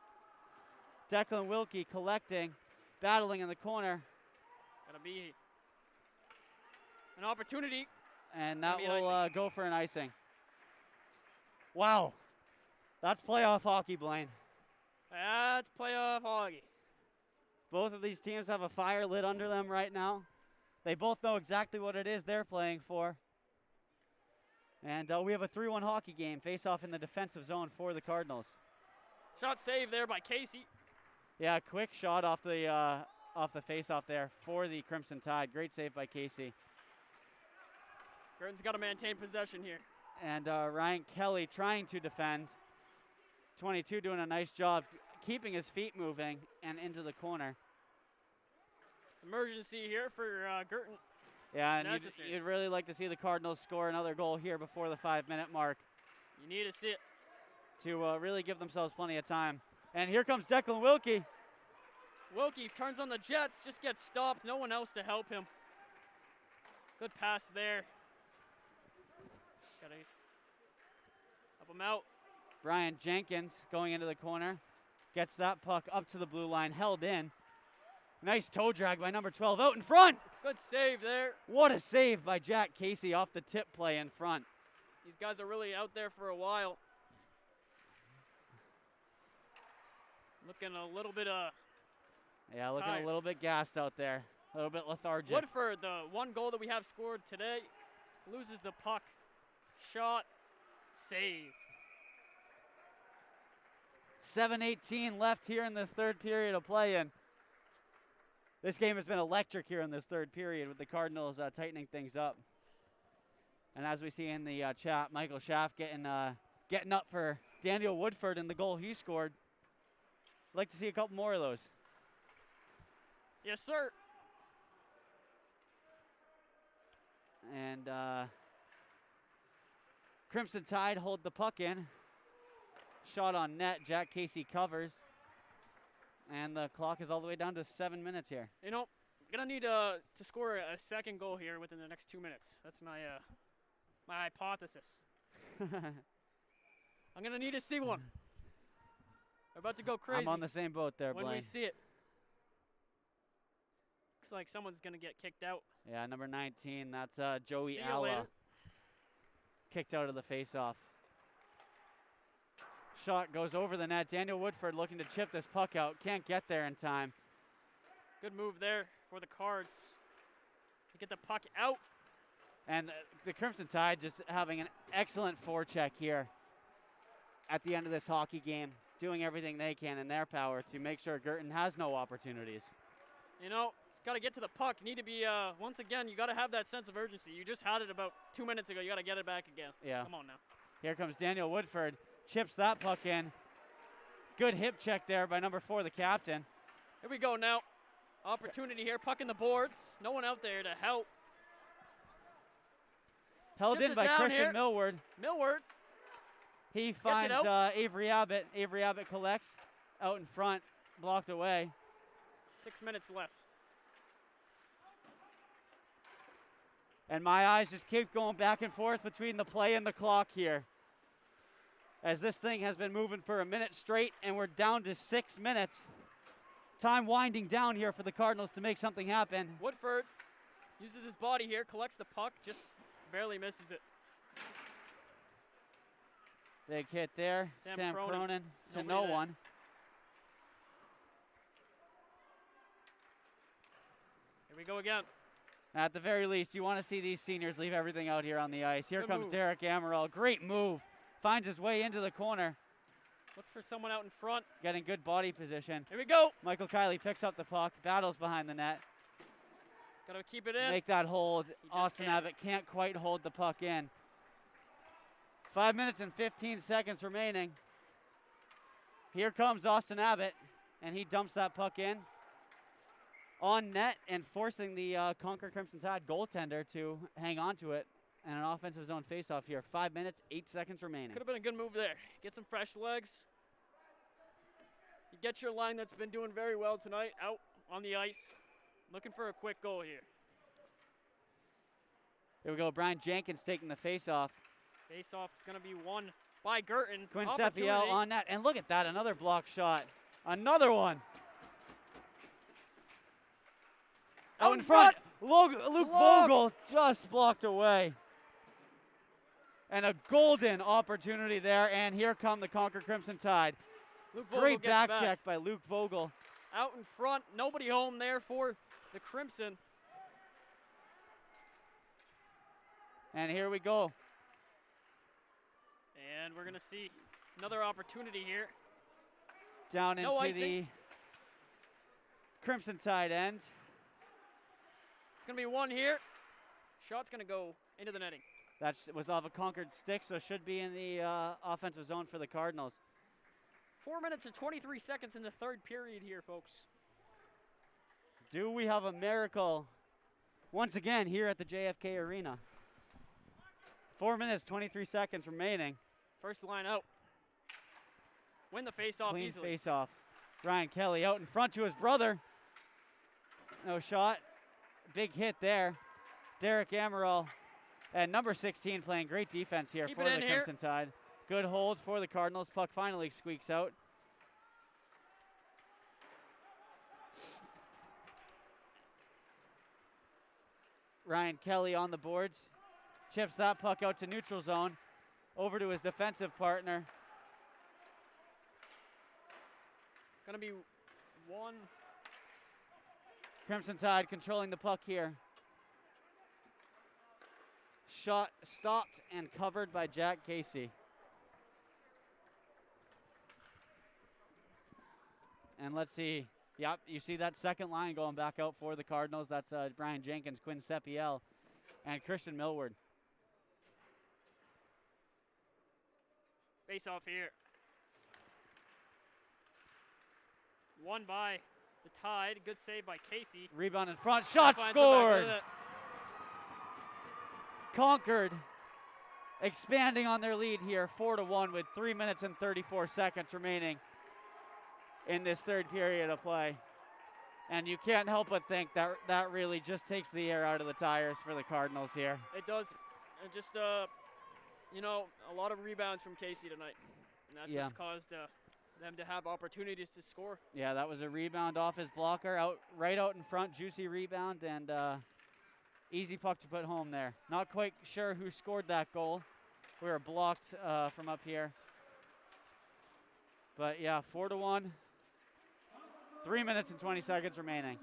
Declan Wilkie collecting, battling in the corner. Gotta be An opportunity. And that Maybe an will go for an icing. Wow. That's playoff hockey, Blaine. That's playoff hockey. Both of these teams have a fire lit under them right now. They both know exactly what it is they're playing for. And we have a 3-1 hockey game. Face off in the defensive zone for the Cardinals. Shot saved there by Casey. Yeah, quick shot off the face-off there for the Crimson Tide. Great save by Casey. Girton's got to maintain possession here. And Ryan Kelly trying to defend. 22 doing a nice job keeping his feet moving and into the corner. Emergency here for Girton. Yeah, and you'd really like to see the Cardinals score another goal here before the 5-minute mark. You need to see it. To really give themselves plenty of time. And here comes Declan Wilkie. Wilkie turns on the Jets, just gets stopped. No one else to help him. Good pass there. Gotta help him out. Brian Jenkins going into the corner. Gets that puck up to the blue line, held in. Nice toe drag by number 12 out in front. Good save there. What a save by Jack Casey off the tip play in front. These guys are really out there for a while. Looking a little bit yeah, looking tired. a little bit gassed out there. A little bit lethargic. Woodford, the one goal that we have scored today, loses the puck. Shot, save. 7:18 left here in this third period of play, and this game has been electric here in this third period with the Cardinals tightening things up. And as we see in the chat, Michael Schaff getting up for Daniel Woodford and the goal he scored. I'd like to see a couple more of those. Yes, sir. And Crimson Tide hold the puck in. Shot on net. Jack Casey covers. And the clock is all the way down to 7 minutes here. You know, gonna need to score a second goal here within the next 2 minutes. That's my my hypothesis. I'm gonna need to see one. We're about to go crazy. I'm on the same boat there, when Blaine. we see it. Looks like someone's gonna get kicked out. Yeah, number 19. That's Joey See you Alla. later. Kicked out of the faceoff. Shot goes over the net. Daniel Woodford looking to chip this puck out. Can't get there in time. Good move there for the Cards. To get the puck out. And the Crimson Tide just having an excellent forecheck here at the end of this hockey game, doing everything they can in their power to make sure Girton has no opportunities. You know, got to get to the puck. Need to be, once again, you got to have that sense of urgency. You just had it about 2 minutes ago. You got to get it back again. Yeah. Come on now. Here comes Daniel Woodford. Chips that puck in. Good hip check there by number 4, the captain. Here we go now. Opportunity here. Puck in the boards. No one out there to help. Held Chips in it by down Christian here. Millward. Millward. He finds out. Avery Abbott. Avery Abbott collects out in front. Blocked away. 6 minutes left. And my eyes just keep going back and forth between the play and the clock here. As this thing has been moving for a minute straight, and we're down to 6 minutes. Time winding down here for the Cardinals to make something happen. Woodford uses his body here, collects the puck, just barely misses it. Big hit there. Sam Cronin to no one. Here we go again. At the very least, you want to see these seniors leave everything out here on the ice. Here Good comes move. Derek Amaral. Great move. Finds his way into the corner. Look for someone out in front. Getting good body position. Here we go. Michael Kiley picks up the puck. Battles behind the net. Got to keep it in. Make that hold. Austin can't. Abbott can't quite hold the puck in. 5 minutes and 15 seconds remaining. Here comes Austin Abbott, and he dumps that puck in on net and forcing the Concord Crimson Tide goaltender to hang on to it. And an offensive zone faceoff here. 5 minutes, 8 seconds remaining. Could have been a good move there. Get some fresh legs. You get your line that's been doing very well tonight out on the ice. Looking for a quick goal here. Here we go. Brian Jenkins taking the faceoff. Face-off is going to be won by Girton. Quinn Sepiel on net. And look at that. Another block shot. Another one. Out in front. Luke Vogel just blocked away. And a golden opportunity there, and here come the Concord Crimson Tide. Great back check by Luke Vogel. Out in front, nobody home there for the Crimson. And here we go. And we're gonna see another opportunity here. Down into the Crimson Tide end. It's gonna be one here. Shot's gonna go into the netting. That was off a Concord stick, so it should be in the offensive zone for the Cardinals. 4 minutes and 23 seconds in the third period here, folks. Do we have a miracle once again here at the JFK Arena? 4 minutes, 23 seconds remaining. First line out. Win the face-off Clean easily. face-off. Ryan Kelly out in front to his brother. No shot. Big hit there. Derek Amaral and number 16 playing great defense here for the Crimson Tide. Good hold for the Cardinals. Puck finally squeaks out. Ryan Kelly on the boards. Chips that puck out to neutral zone. Over to his defensive partner. Gonna be one. Crimson Tide controlling the puck here. Shot stopped and covered by Jack Casey. And let's see. Yep, you see that second line going back out for the Cardinals. That's Brian Jenkins, Quinn Sepiel, and Christian Millward. Face off here. Won by the Tide. Good save by Casey. Rebound in front. Shot scored. Concord expanding on their lead here, 4-1 with 3 minutes and 34 seconds remaining in this third period of play. And you can't help but think that that really just takes the air out of the tires for the Cardinals here. It does. It just, you know, a lot of rebounds from Casey tonight. And that's what's caused them to have opportunities to score. Yeah, that was a rebound off his blocker, right out in front, juicy rebound, and easy puck to put home there. Not quite sure who scored that goal. We were blocked from up here. But yeah, 4-1. 3 minutes and 20 seconds remaining.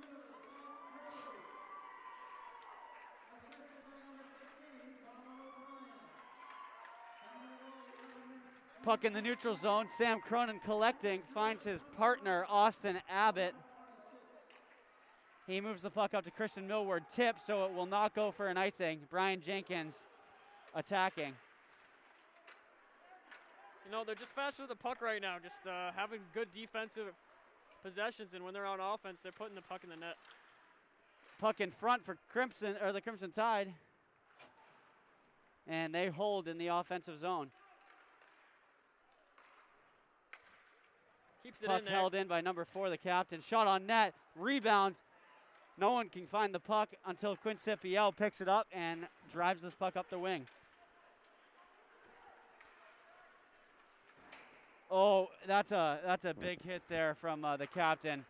Puck in the neutral zone. Sam Cronin collecting, finds his partner, Austin Abbott. He moves the puck up to Christian Millward, tip, so it will not go for an icing. Brian Jenkins attacking. You know, they're just faster with the puck right now, just having good defensive possessions, and when they're on offense, they're putting the puck in the net. Puck in front for the Crimson Tide. And they hold in the offensive zone. Keeps it puck in there. Held in by number 4, the captain. Shot on net, rebound. No one can find the puck until Quinn Sepiel picks it up and drives this puck up the wing. Oh, that's a big hit there from the captain.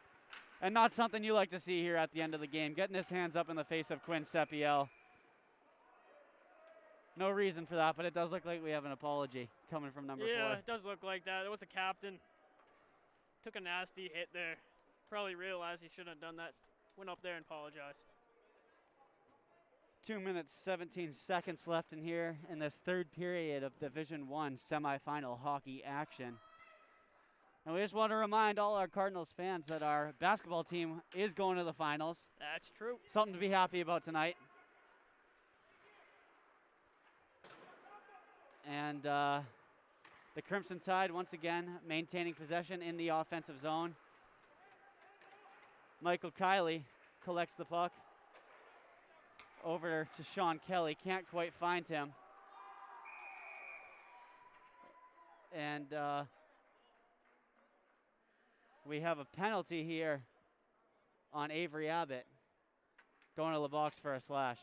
And not something you like to see here at the end of the game. Getting his hands up in the face of Quinn Sepiel. No reason for that, but it does look like we have an apology coming from number 4. Yeah, it does look like that. It was a captain. Took a nasty hit there. Probably realized he shouldn't have done that. Went up there and apologized. 2 minutes, 17 seconds left in here in this third period of Division I semifinal hockey action. And we just want to remind all our Cardinals fans that our basketball team is going to the finals. That's true. Something to be happy about tonight. And the Crimson Tide, once again, maintaining possession in the offensive zone. Michael Kiley collects the puck. Over to Sean Kelly, can't quite find him. And we have a penalty here on Avery Abbott. Going to the box for a slash.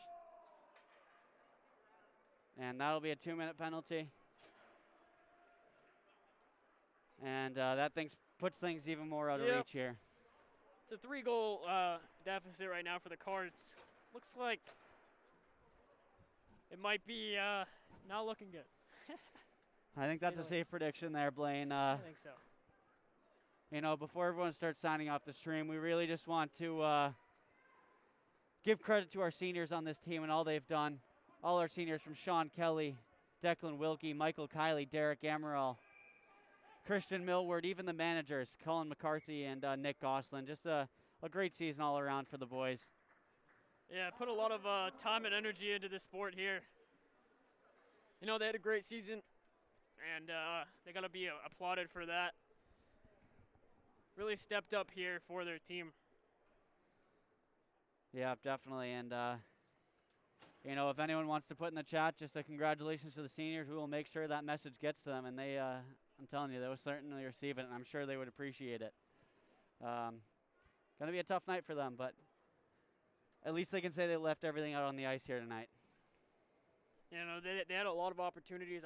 And that'll be a 2-minute penalty. And that puts things even more out of reach here. It's a 3-goal deficit right now for the Cards. looks like it might be not looking good. I think that's a safe prediction there, Blaine. I think so. You know, before everyone starts signing off the stream, we really just want to give credit to our seniors on this team and all they've done. All our seniors from Sean Kelly, Declan Wilkie, Michael Kiley, Derek Amaral, Christian Millward, even the managers, Colin McCarthy and Nick Goslin. Just a great season all around for the boys. Yeah, put a lot of time and energy into this sport here. You know, they had a great season, and they got to be applauded for that. Really stepped up here for their team. Yeah, definitely. And, you know, if anyone wants to put in the chat just a congratulations to the seniors, we will make sure that message gets to them. And they, I'm telling you, they will certainly receive it, and I'm sure they would appreciate it. Going to be a tough night for them, but at least they can say they left everything out on the ice here tonight. You know, they had a lot of opportunities.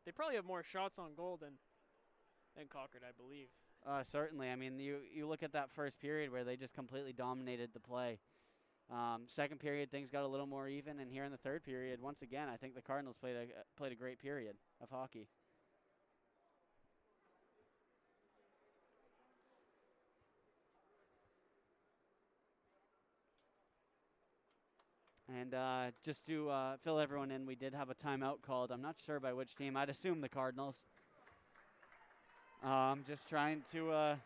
They probably have more shots on goal than Concord, I believe. Certainly. I mean, you look at that first period where they just completely dominated the play. Second period, things got a little more even, and here in the third period, once again, I think the Cardinals played a great period of hockey. And just to fill everyone in, we did have a timeout called. I'm not sure by which team. I'd assume the Cardinals. Just trying to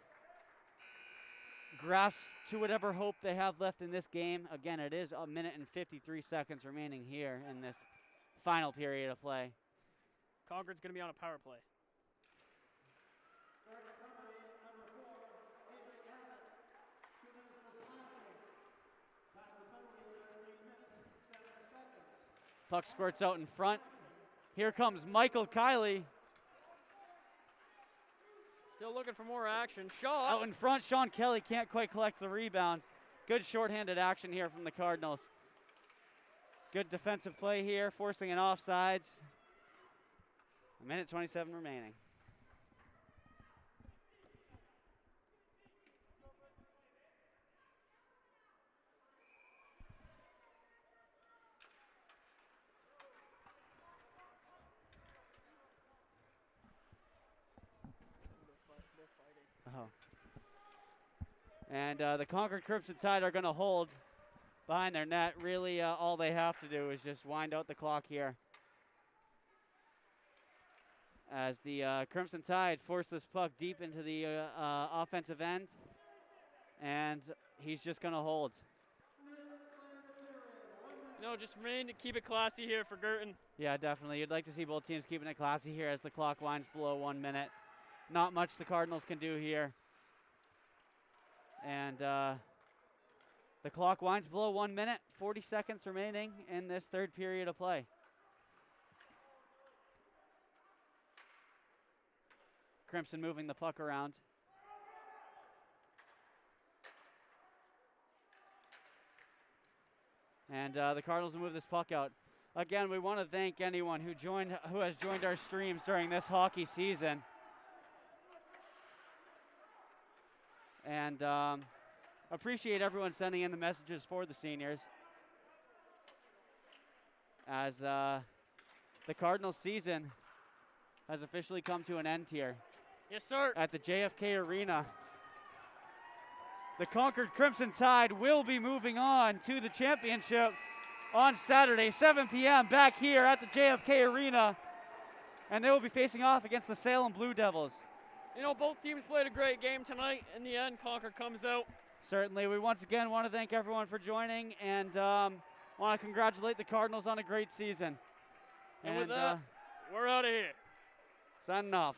grasp to whatever hope they have left in this game. Again, it is a minute and 53 seconds remaining here in this final period of play. Concord's going to be on a power play. Puck squirts out in front. Here comes Michael Kiley. Still looking for more action. Shot. Out in front, Sean Kelly can't quite collect the rebound. Good shorthanded action here from the Cardinals. Good defensive play here, forcing an offsides. A minute 27 remaining. And the Concord Crimson Tide are going to hold behind their net. Really, all they have to do is just wind out the clock here. As the Crimson Tide force this puck deep into the offensive end. And he's just going to hold. No, just remain to keep it classy here for Girton. Yeah, definitely. You'd like to see both teams keeping it classy here as the clock winds below 1 minute. Not much the Cardinals can do here. And the clock winds below 1 minute, 40 seconds remaining in this third period of play. Crimson moving the puck around. And the Cardinals will move this puck out. Again, we want to thank anyone who has joined our streams during this hockey season. And appreciate everyone sending in the messages for the seniors. As the Cardinals season has officially come to an end here. Yes, sir. At the JFK Arena. The Concord Crimson Tide will be moving on to the championship on Saturday, 7 p.m. back here at the JFK Arena. And they will be facing off against the Salem Blue Devils. You know, both teams played a great game tonight. In the end, Concord comes out. Certainly. We once again want to thank everyone for joining and want to congratulate the Cardinals on a great season. And with that, we're out of here. Signing off.